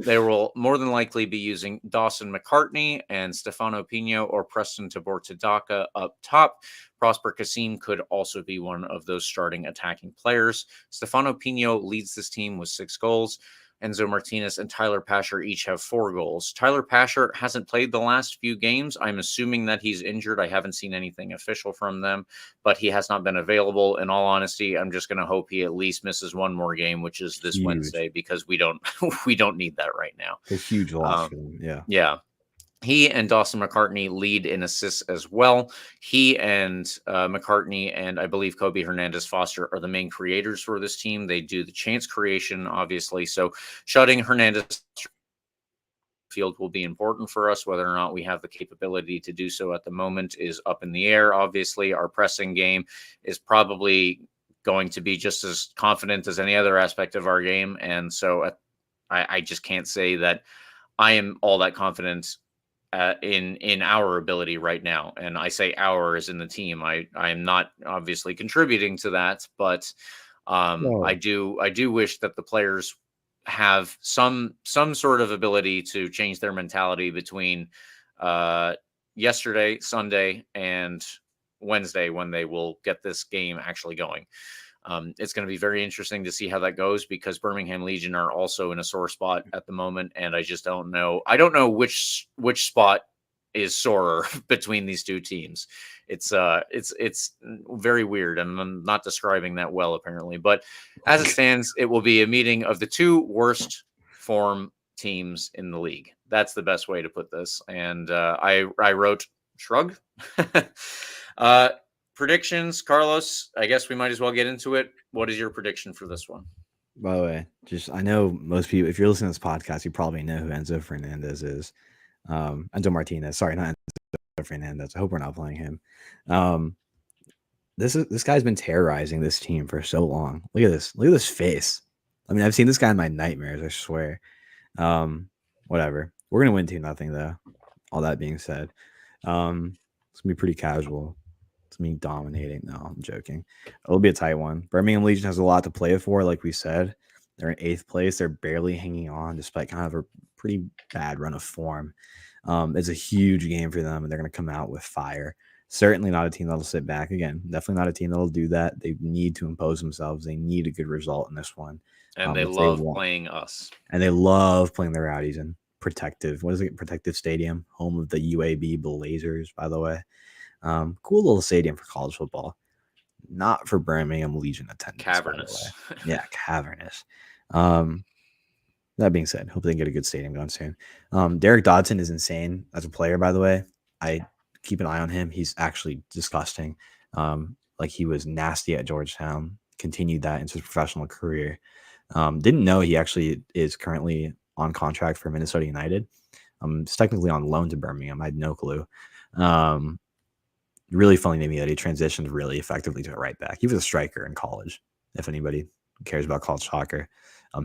S2: They will more than likely be using Dawson McCartney and Stefano Pino or Preston Tabor-Tadaka up top. Prosper Kasim could also be one of those starting attacking players. Stefano Pino leads this team with 6 goals. Enzo Martinez and Tyler Pasher each have 4 goals. Tyler Pasher hasn't played the last few games. I'm assuming that he's injured. I haven't seen anything official from them, but he has not been available. In all honesty, I'm just going to hope he at least misses one more game, which is this Wednesday, because we don't we don't need that right now.
S3: It's a huge loss for them. Yeah.
S2: Yeah. He and Dawson McCartney lead in assists as well. He and McCartney and I believe Kobe Hernandez Foster are the main creators for this team. They do the chance creation, obviously. So shutting Hernandez field will be important for us. Whether or not we have the capability to do so at the moment is up in the air. Obviously, our pressing game is probably going to be just as confident as any other aspect of our game. And so I just can't say that I am all that confident in our ability right now. And I say our as in the team. I am not obviously contributing to that, but I do wish that the players have some sort of ability to change their mentality between yesterday, Sunday, and Wednesday, when they will get this game actually going. It's going to be very interesting to see how that goes, because Birmingham Legion are also in a sore spot at the moment, and I just don't know. I don't know which spot is sorer between these two teams. It's very weird, and I'm not describing that well, apparently. But as it stands, it will be a meeting of the 2 worst form teams in the league. That's the best way to put this. And I wrote shrug. Predictions, Carlos. I guess we might as well get into it. What is your prediction for this one?
S3: By the way, I know most people, if you're listening to this podcast, you probably know who Enzo Fernandez is. Enzo Martinez. Sorry, not Enzo Fernandez. I hope we're not playing him. This guy's been terrorizing this team for so long. Look at this. Look at this face. I mean, I've seen this guy in my nightmares, I swear. Whatever. We're gonna win 2-0 though. All that being said, it's gonna be pretty casual. It's me dominating. No, I'm joking. It'll be a tight one. Birmingham Legion has a lot to play for, like we said. They're in 8th place. They're barely hanging on despite kind of a pretty bad run of form. It's a huge game for them, and they're going to come out with fire. Certainly not a team that'll sit back. Again, definitely not a team that'll do that. They need to impose themselves. They need a good result in this one.
S2: And they love playing us.
S3: And they love playing the Rowdies in Protective. What is it? Protective Stadium, home of the UAB Blazers, by the way. Cool little stadium for college football. Not for Birmingham Legion attendance.
S2: Cavernous.
S3: Yeah, cavernous. That being said, hope they get a good stadium going soon. Derek Dodson is insane as a player, by the way. I keep an eye on him. He's actually disgusting. Like, he was nasty at Georgetown, continued that into his professional career. Didn't know he actually is currently on contract for Minnesota United. He's technically on loan to Birmingham. I had no clue. Really funny to me that he transitioned really effectively to a right back. He was a striker in college, if anybody cares about college soccer.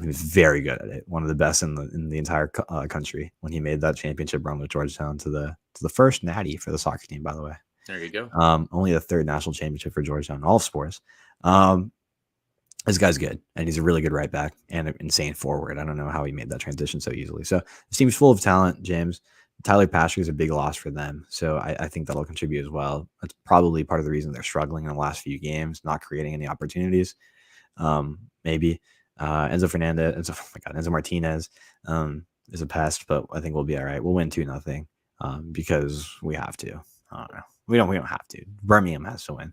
S3: He was very good at it. One of the best in the entire country when he made that championship run with Georgetown to the first natty for the soccer team, by the way.
S2: There you go.
S3: Only the 3rd national championship for Georgetown in all of sports. This guy's good, and he's a really good right back and an insane forward. I don't know how he made that transition so easily. So this team's full of talent, James. Tyler Pasher is a big loss for them, so I think that'll contribute as well. That's probably part of the reason they're struggling in the last few games, not creating any opportunities. Maybe Enzo Martinez is a pest, but I think we'll be all right. We'll win 2-0 because we have to. I don't know. We don't have to. Birmingham has to win,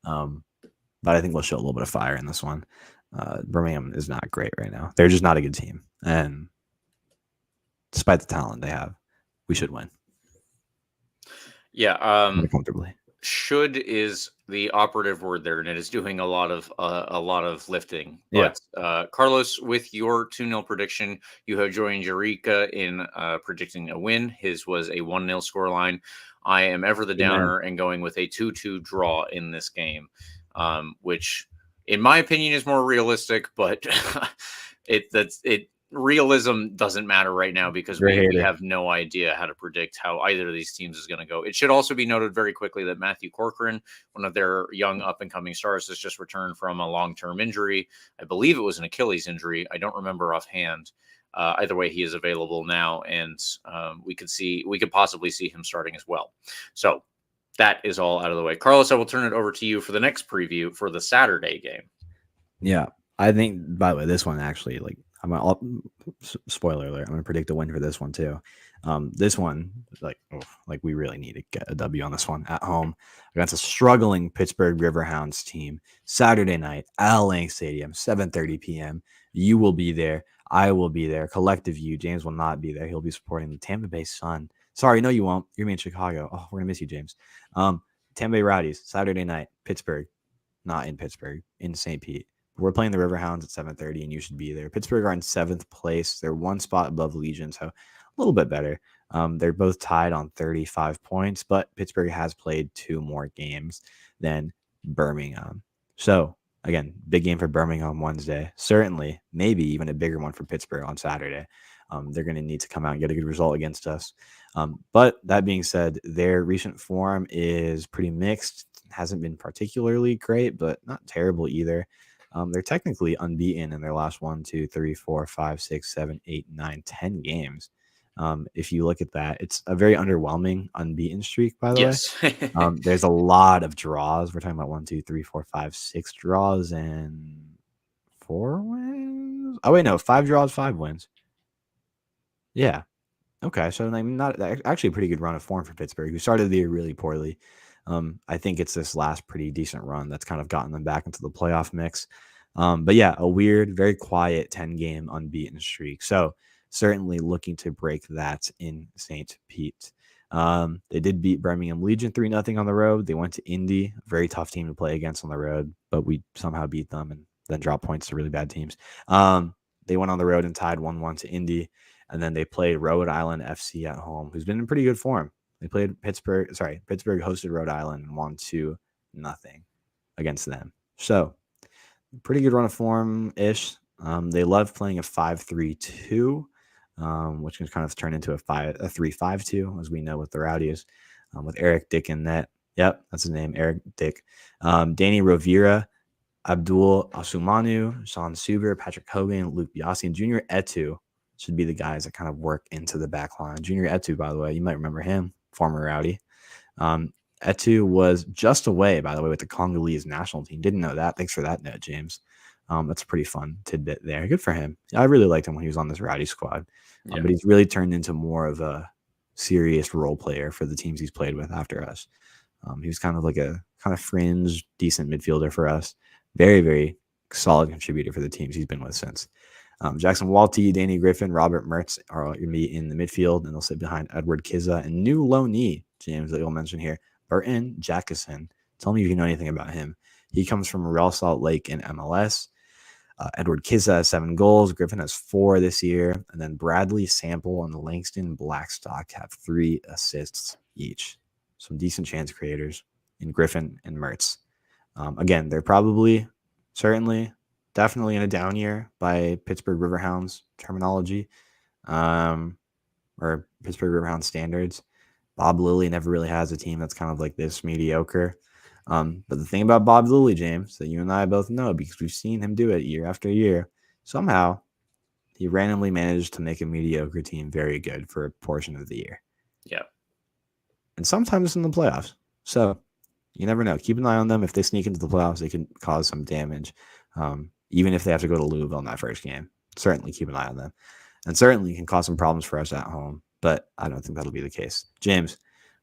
S3: but I think we'll show a little bit of fire in this one. Birmingham is not great right now. They're just not a good team, and despite the talent they have, we should win.
S2: Yeah,
S3: comfortably.
S2: Should is the operative word there, and it is doing a lot of lifting. But Carlos, with your 2-0 prediction, you have joined Eureka in predicting a win. His was a 1-0 scoreline. I am ever the downer and going with a 2-2 draw in this game, which, in my opinion, is more realistic. But it realism doesn't matter right now because
S3: You're a
S2: we
S3: hater.
S2: have no idea how to predict how either of these teams is going to go. It should also be noted very quickly that Matthew Corcoran, one of their young up-and-coming stars, has just returned from a long-term injury. I believe it was an Achilles injury. I don't remember offhand. Either way, he is available now, and we could possibly see him starting as well. So that is all out of the way. Carlos, I will turn it over to you for the next preview for the Saturday game.
S3: Yeah, I think, by the way, this one actually, like, spoiler alert, I'm going to predict a win for this one too. This one, like we really need to get a W on this one at home against a struggling Pittsburgh Riverhounds team. Saturday night, Al Lang Stadium, 7:30 p.m. You will be there. I will be there. Collective you. James will not be there. He'll be supporting the Tampa Bay Sun. Sorry, no, you won't. You're going to be in Chicago. Oh, we're going to miss you, James. Tampa Bay Rowdies, Saturday night, Pittsburgh. Not in Pittsburgh, in St. Pete. We're playing the Riverhounds at 7:30, and you should be there. Pittsburgh are in 7th place. They're one spot above Legion, so a little bit better. They're both tied on 35 points, but Pittsburgh has played 2 more games than Birmingham. So, again, big game for Birmingham on Wednesday. Certainly, maybe even a bigger one for Pittsburgh on Saturday. They're going to need to come out and get a good result against us. But that being said, their recent form is pretty mixed. Hasn't been particularly great, but not terrible either. They're technically unbeaten in their last 1, 2, 3, 4, 5, 6, 7, 8, 9, 10 games. If you look at that, it's a very underwhelming unbeaten streak, by the way. There's a lot of draws. We're talking about 1, 2, 3, 4, 5, 6 draws and 4 wins. Oh, wait, no, 5 draws, 5 wins. Yeah. Okay, so not actually a pretty good run of form for Pittsburgh, who started the year really poorly. I think it's this last pretty decent run that's kind of gotten them back into the playoff mix. But yeah, a weird, very quiet 10-game unbeaten streak. So certainly looking to break that in St. Pete. They did beat Birmingham Legion 3-0 on the road. They went to Indy, a very tough team to play against on the road, but we somehow beat them and then dropped points to really bad teams. They went on the road and tied 1-1 to Indy. And then they played Rhode Island FC at home, who's been in pretty good form. They played Pittsburgh hosted Rhode Island and won 2-0 against them. So pretty good run of form-ish. They love playing a 5-3-2, which can kind of turn into a 3-5-2, as we know with the Rowdies, with Eric Dick in net. Yep, that's his name, Eric Dick. Danny Rovira, Abdul Asumanu, Sean Suber, Patrick Hogan, Luke Biasi, and Junior Etu should be the guys that kind of work into the back line. Junior Etu, by the way, you might remember him, former Rowdy. Etu was just away, by the way, with the Congolese national team. Didn't know that. Thanks for that note, James. That's a pretty fun tidbit there. Good for him. I really liked him when he was on this Rowdy squad. But he's really turned into more of a serious role player for the teams he's played with after us. He was kind of like a kind of fringe, decent midfielder for us. Very, very solid contributor for the teams he's been with since. Jackson Walty, Danny Griffin, Robert Mertz are going to be in the midfield, and they'll sit behind Edward Kizza and new low knee, James, that you'll mention here, Burton Jackson. Tell me if you know anything about him. He comes from Real Salt Lake in MLS. Edward Kizza has 7 goals. Griffin has 4 this year. And then Bradley Sample and Langston Blackstock have 3 assists each. Some decent chance creators in Griffin and Mertz. Again, they're definitely in a down year by Pittsburgh Riverhounds terminology, or Pittsburgh Riverhounds standards. Bob Lilly never really has a team that's kind of like this mediocre. But the thing about Bob Lilly, James, that you and I both know because we've seen him do it year after year, somehow he randomly managed to make a mediocre team very good for a portion of the year.
S2: Yeah.
S3: And sometimes in the playoffs. So you never know. Keep an eye on them. If they sneak into the playoffs, they can cause some damage. Even if they have to go to Louisville in that first game, certainly keep an eye on them. And certainly can cause some problems for us at home, but I don't think that'll be the case. James,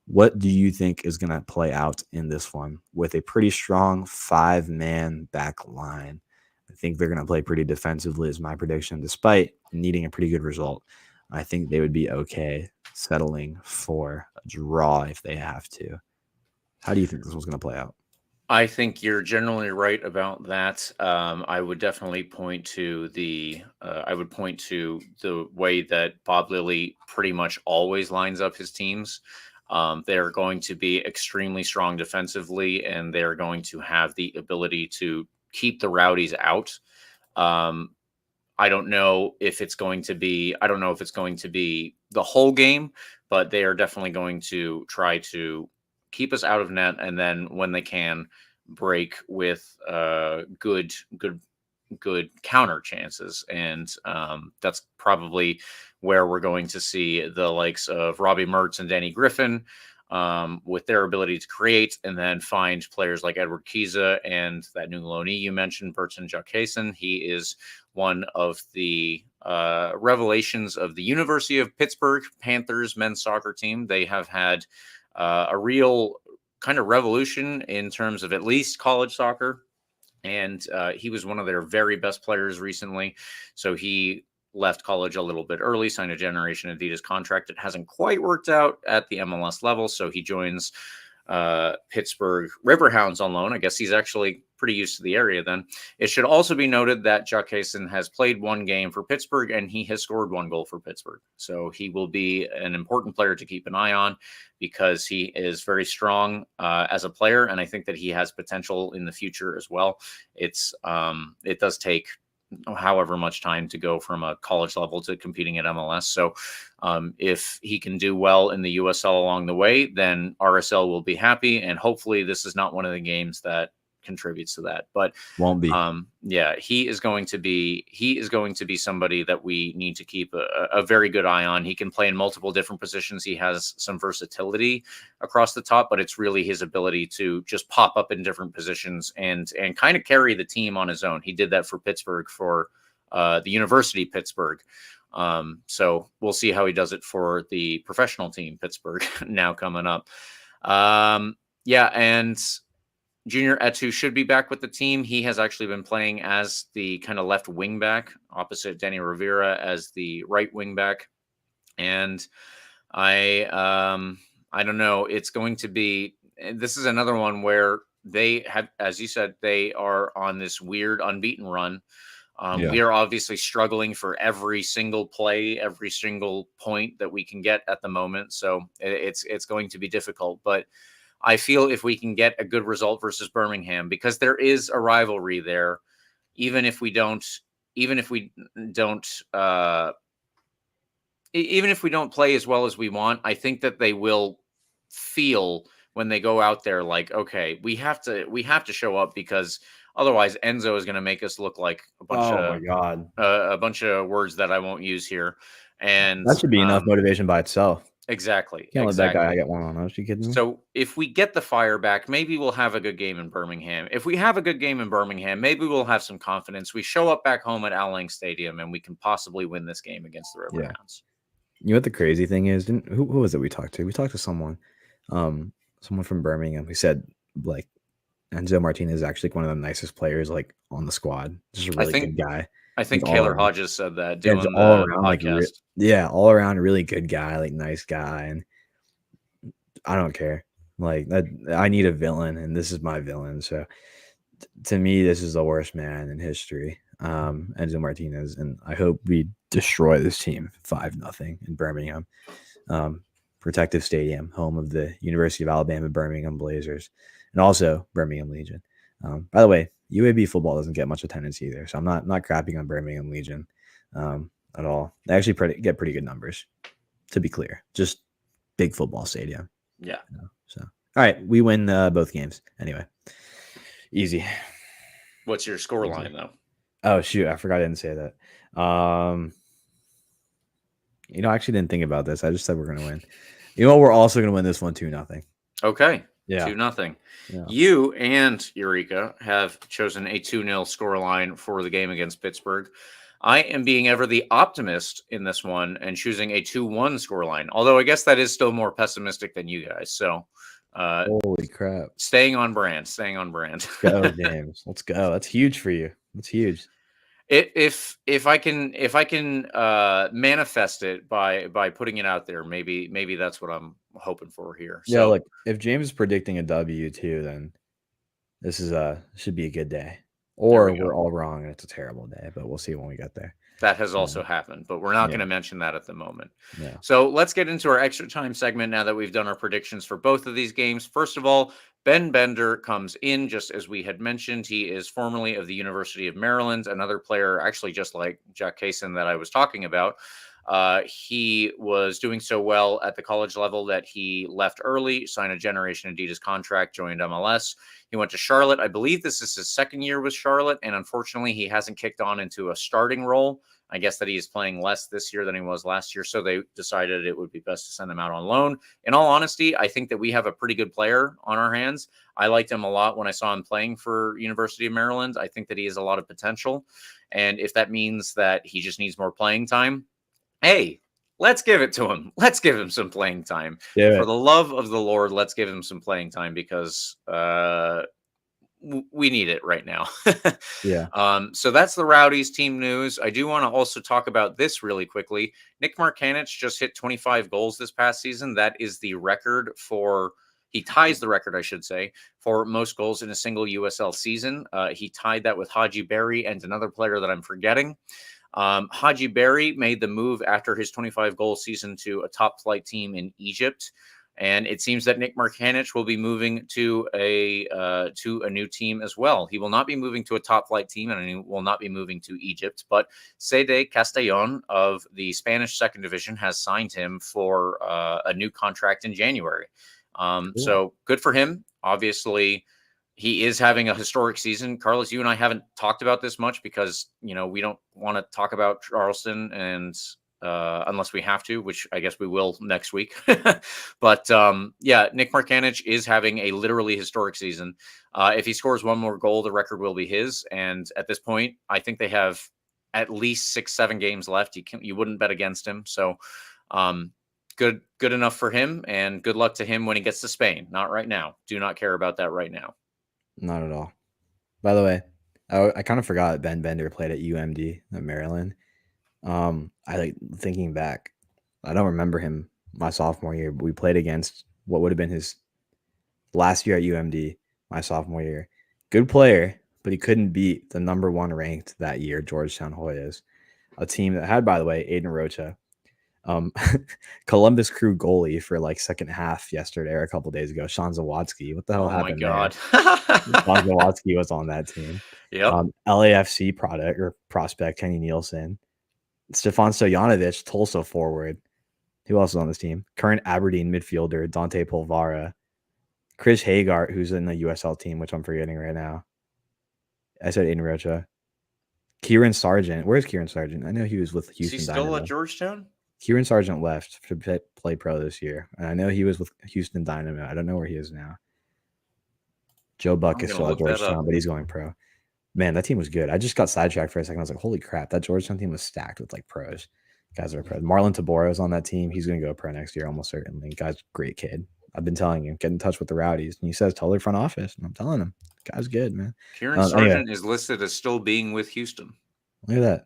S3: what do you think is going to play out in this one with a pretty strong 5-man back line? I think they're going to play pretty defensively is my prediction, despite needing a pretty good result. I think they would be okay settling for a draw if they have to. How do you think this one's going to play out?
S2: I think you're generally right about that. I would definitely point to the way that Bob Lilly pretty much always lines up his teams. They're going to be extremely strong defensively, and they're going to have the ability to keep the Rowdies out. I don't know if it's going to be the whole game, but they are definitely going to try to keep us out of net, and then when they can, break with good counter chances. And that's probably where we're going to see the likes of Robbie Mertz and Danny Griffin with their ability to create and then find players like Edward Kiza and that new loanee you mentioned, Burton Jacqueson. He is one of the revelations of the University of Pittsburgh Panthers men's soccer team. They have had a real kind of revolution in terms of at least college soccer. And he was one of their very best players recently. So he left college a little bit early, signed a Generation Adidas contract. It hasn't quite worked out at the MLS level. So he joins Pittsburgh Riverhounds on loan. I guess he's actually pretty used to the area then. It should also be noted that Jacqueson has played one game for Pittsburgh and he has scored one goal for Pittsburgh. So he will be an important player to keep an eye on because he is very strong as a player. And I think that he has potential in the future as well. It does take however much time to go from a college level to competing at MLS. So if he can do well in the USL along the way, then RSL will be happy. And hopefully this is not one of the games that contributes to that, but
S3: won't be.
S2: Yeah, he is going to be somebody that we need to keep a very good eye on. He can play in multiple different positions. He has some versatility across the top, but it's really his ability to just pop up in different positions and kind of carry the team on his own. He did that for Pittsburgh, for the University Pittsburgh. So we'll see how he does it for the professional team Pittsburgh now coming up. Yeah, and Junior Etu should be back with the team. He has actually been playing as the kind of left wing back opposite Danny Rivera as the right wing back. And I don't know. It's going to be, this is another one where they have, as you said, they are on this weird unbeaten run. We are obviously struggling for every single play, every single point that we can get at the moment. So it's going to be difficult, but I feel if we can get a good result versus Birmingham, because there is a rivalry there, even if we don't play as well as we want, I think that they will feel when they go out there like, okay, we have to show up, because otherwise Enzo is going to make us look like a bunch of words that I won't use here. And
S3: that should be enough motivation by itself.
S2: Exactly.
S3: Can't let that guy get one on us. You kidding me?
S2: So if we get the fire back, maybe we'll have a good game in Birmingham. If we have a good game in Birmingham, maybe we'll have some confidence. We show up back home at Al Lang Stadium and we can possibly win this game against the Riverhounds.
S3: You know what the crazy thing is? Who was it we talked to? We talked to someone from Birmingham who said like Enzo Martinez is actually one of the nicest players like on the squad. Just a really good guy.
S2: I think Taylor Hodges said that doing the
S3: all around,
S2: podcast.
S3: All around a really good guy, like nice guy. And I don't care. Like that, I need a villain, and this is my villain. So to me, this is the worst man in history, Enzo Martinez. And I hope we destroy this team 5-0 in Birmingham. Protective Stadium, home of the University of Alabama Birmingham Blazers, and also Birmingham Legion. By the way, UAB football doesn't get much attendance either, so I'm not crapping on Birmingham Legion at all. They actually get pretty good numbers, to be clear. Just big football stadium.
S2: Yeah.
S3: So all right, we win both games anyway. Easy.
S2: What's your score line though?
S3: Oh shoot, I forgot I didn't say that. I actually didn't think about this. I just said we're gonna win. You know what? We're also gonna win this one 2-0.
S2: Okay.
S3: Yeah.
S2: 2-0.
S3: Yeah.
S2: You and Eureka have chosen a 2-0 scoreline for the game against Pittsburgh. I am being ever the optimist in this one and choosing a 2-1 scoreline. Although I guess that is still more pessimistic than you guys. So
S3: holy crap.
S2: Staying on brand.
S3: Go, James. Let's go. That's huge for you. That's huge.
S2: If I can manifest it by putting it out there, maybe that's what I'm hoping for here. So,
S3: yeah, like if James is predicting a W too, then this is should be a good day. Or we're all wrong and it's a terrible day, but we'll see when we get there.
S2: That has also happened, but we're not going to mention that at the moment.
S3: Yeah.
S2: So let's get into our extra time segment now that we've done our predictions for both of these games. First of all, Ben Bender comes in, just as we had mentioned. He is formerly of the University of Maryland, another player, actually just like Jack Kaysen that I was talking about. He was doing so well at the college level that he left early, signed a Generation Adidas contract, joined MLS. He went to Charlotte. I believe this is his second year with Charlotte, and unfortunately, he hasn't kicked on into a starting role. I guess that he is playing less this year than he was last year, so they decided it would be best to send him out on loan. In all honesty, I think that we have a pretty good player on our hands. I liked him a lot when I saw him playing for University of Maryland. I think that he has a lot of potential, and if that means that he just needs more playing time, hey, let's give it to him. Let's give him some playing time. For the love of the Lord, let's give him some playing time because we need it right now. So that's the Rowdies team news. I do want to also talk about this really quickly. Nick Markanich just hit 25 goals this past season. That is the record for... He ties the record, I should say, for most goals in a single USL season. He tied that with Haji Berry and another player that I'm forgetting. Haji Berry made the move after his 25-goal season to a top-flight team in Egypt, and it seems that Nick Markanich will be moving to a new team as well. He will not be moving to a top-flight team, and he will not be moving to Egypt, but Sede Castellón of the Spanish Second Division has signed him for a new contract in January. So good for him. Obviously, he is having a historic season. Carlos, you and I haven't talked about this much because, we don't want to talk about Charleston and unless we have to, which I guess we will next week. But Nick Markanich is having a literally historic season. If he scores one more goal, the record will be his. And at this point, I think they have at least 6-7 games left. You wouldn't bet against him. So good enough for him, and good luck to him when he gets to Spain. Not right now. Do not care about that right now.
S3: Not at all. By the way, I kind of forgot Ben Bender played at UMD at Maryland. Thinking back, I don't remember him my sophomore year, but we played against what would have been his last year at UMD, my sophomore year. Good player, but he couldn't beat the number 1 ranked that year, Georgetown Hoyas, a team that had, by the way, Aiden Rocha, Columbus Crew goalie for like second half yesterday or a couple days ago, Sean Zawatsky. What the hell happened? Oh my God. Sean Zawatsky was on that team. LAFC prospect Kenny Nielsen, Stefan Stojanovic, Tulsa forward. Who else is on this team? Current Aberdeen midfielder Dante Polvara, Chris Hagart, who's in the USL team, which I'm forgetting right now. I said Aiden Rocha. Kieran Sargent. Where's Kieran Sargent? I know he was with Houston.
S2: Is he still at Georgetown?
S3: Kieran Sargent left to play pro this year. And I know he was with Houston Dynamo. I don't know where he is now. Joe Buck is still at Georgetown, but he's going pro. Man, that team was good. I just got sidetracked for a second. I was like, holy crap, that Georgetown team was stacked with like pros. Guys are pros. Marlon Tabora is on that team. He's going to go pro next year, almost certainly. Guy's a great kid. I've been telling him, get in touch with the Rowdies. And he says, tell their front office. And I'm telling him, guy's good, man.
S2: Kieran Sargent is listed as still being with Houston.
S3: Look at that.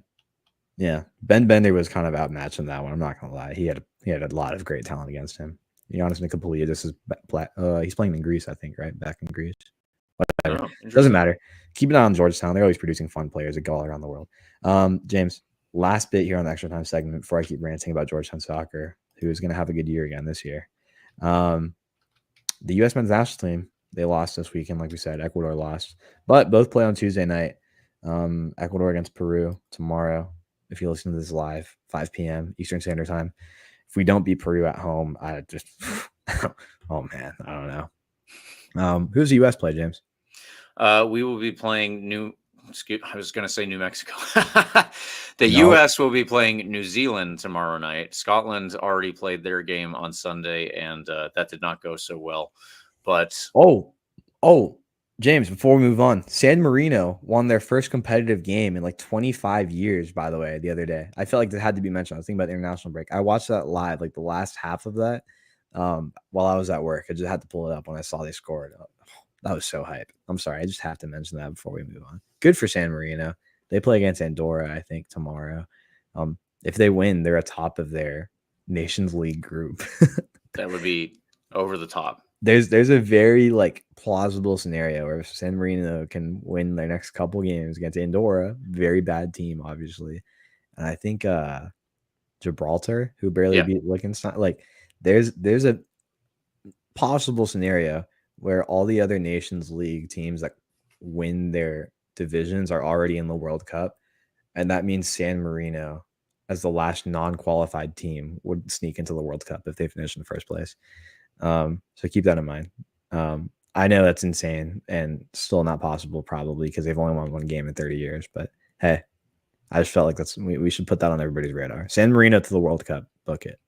S3: Yeah, Ben Bender was kind of outmatched in that one. I'm not gonna lie. He had a lot of great talent against him. Giannis Nicopolidis is he's playing in Greece, I think, right? Back in Greece. Whatever. Doesn't matter. Keep an eye on Georgetown. They're always producing fun players that go all around the world. James, last bit here on the extra time segment before I keep ranting about Georgetown soccer, who is going to have a good year again this year. The U.S. men's national team, they lost this weekend, like we said. Ecuador lost, but both play on Tuesday night. Ecuador against Peru tomorrow. If you listen to this live, 5 p.m. Eastern Standard Time. If we don't beat Peru at home, I just, oh man, I don't know. Who's the U.S. play, James?
S2: We will be playing New Mexico. The U.S. will be playing New Zealand tomorrow night. Scotland already played their game on Sunday, and that did not go so well. But James, before we move on, San Marino won their first competitive game in like 25 years, by the way, the other day. I felt like that had to be mentioned. I was thinking about the international break. I watched that live, like the last half of that, while I was at work. I just had to pull it up when I saw they scored. That was so hype. I'm sorry. I just have to mention that before we move on. Good for San Marino. They play against Andorra, I think, tomorrow. If they win, they're atop of their Nations League group. That would be over the top.
S3: There's a very like plausible scenario where San Marino can win their next couple games against Andorra, very bad team, obviously. and I think Gibraltar, who barely
S2: Yeah.
S3: beat Liechtenstein. Like, there's a possible scenario where all the other Nations League teams that win their divisions are already in the World Cup, and that means San Marino, as the last non-qualified team, would sneak into the World Cup if they finish in the first place. So keep that in mind. I know that's insane and still not possible, probably, because they've only won one game in 30 years. But hey, I just felt like we should put that on everybody's radar. San Marino to the World Cup. Book it.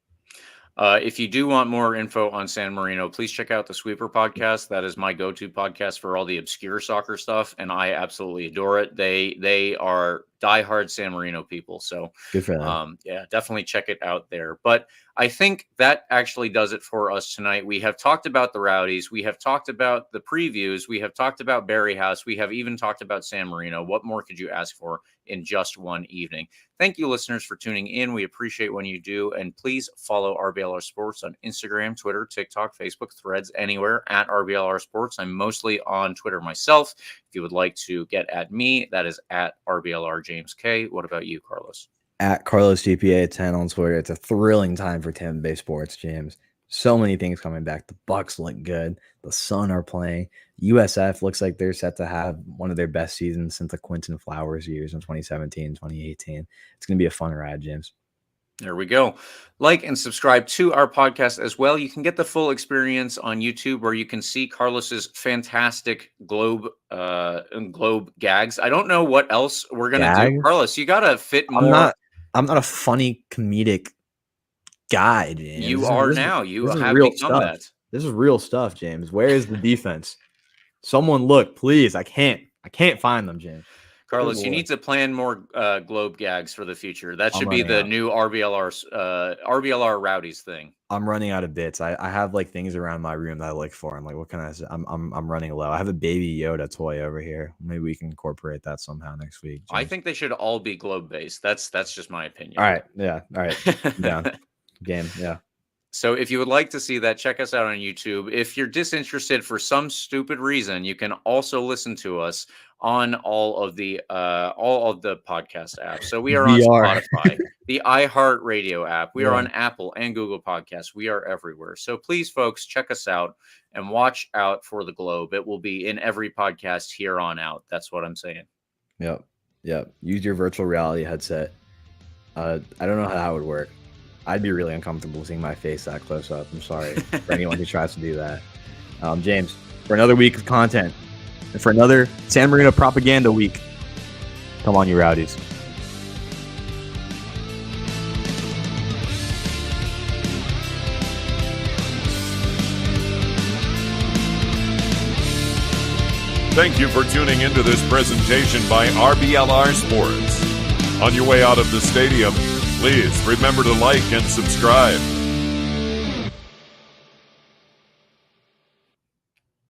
S2: If you do want more info on San Marino, please check out the Sweeper podcast. That is my go-to podcast for all the obscure soccer stuff, and I absolutely adore it. They are diehard San Marino people, so
S3: good for them.
S2: Yeah, definitely check it out there. But I think that actually does it for us tonight. We have talked about the Rowdies. We have talked about the previews. We have talked about Barry House. We have even talked about San Marino. What more could you ask for in just one evening? Thank you, listeners, for tuning in. We appreciate when you do. And please follow RBLR Sports on Instagram, Twitter, TikTok, Facebook, Threads, anywhere at RBLR Sports. I'm mostly on Twitter myself. If you would like to get at me, that is at RBLR James K. What about you, Carlos?
S3: At Carlos GPA 10 on Twitter. It's a thrilling time for Tampa Bay sports, James. So many things coming back. The Bucks look good. The Sun are playing. USF looks like they're set to have one of their best seasons since the Quentin Flowers years in 2017, 2018. It's going to be a fun ride, James.
S2: There we go. Like and subscribe to our podcast as well. You can get the full experience on YouTube, where you can see Carlos's fantastic globe gags. I don't know what else we're going to do. Carlos, you got to fit more.
S3: I'm not a funny comedic guy, James.
S2: You are now. You have become that.
S3: This is real stuff, James. Where is the defense? Someone look, please. I can't find them, James.
S2: Carlos, you need to plan more globe gags for the future. That should be the new RBLR Rowdies thing.
S3: I'm running out of bits. I have like things around my room that I look for. I'm like, what can I say? I'm running low. I have a baby Yoda toy over here. Maybe we can incorporate that somehow next week, James.
S2: I think they should all be globe based. That's just my opinion.
S3: All right. Yeah. All right. Down. Game. Yeah.
S2: So if you would like to see that, check us out on YouTube. If you're disinterested for some stupid reason, you can also listen to us on all of the podcast apps. So we are on Spotify, the iHeartRadio app. We are on Apple and Google Podcasts. We are everywhere. So please, folks, check us out and watch out for the globe. It will be in every podcast here on out. That's what I'm saying.
S3: Yep. Use your virtual reality headset. I don't know how that would work. I'd be really uncomfortable seeing my face that close up. I'm sorry for anyone who tries to do that. James, for another week of content and for another San Marino propaganda week, come on, you Rowdies.
S1: Thank you for tuning into this presentation by RBLR Sports. On your way out of the stadium, please remember to like and subscribe.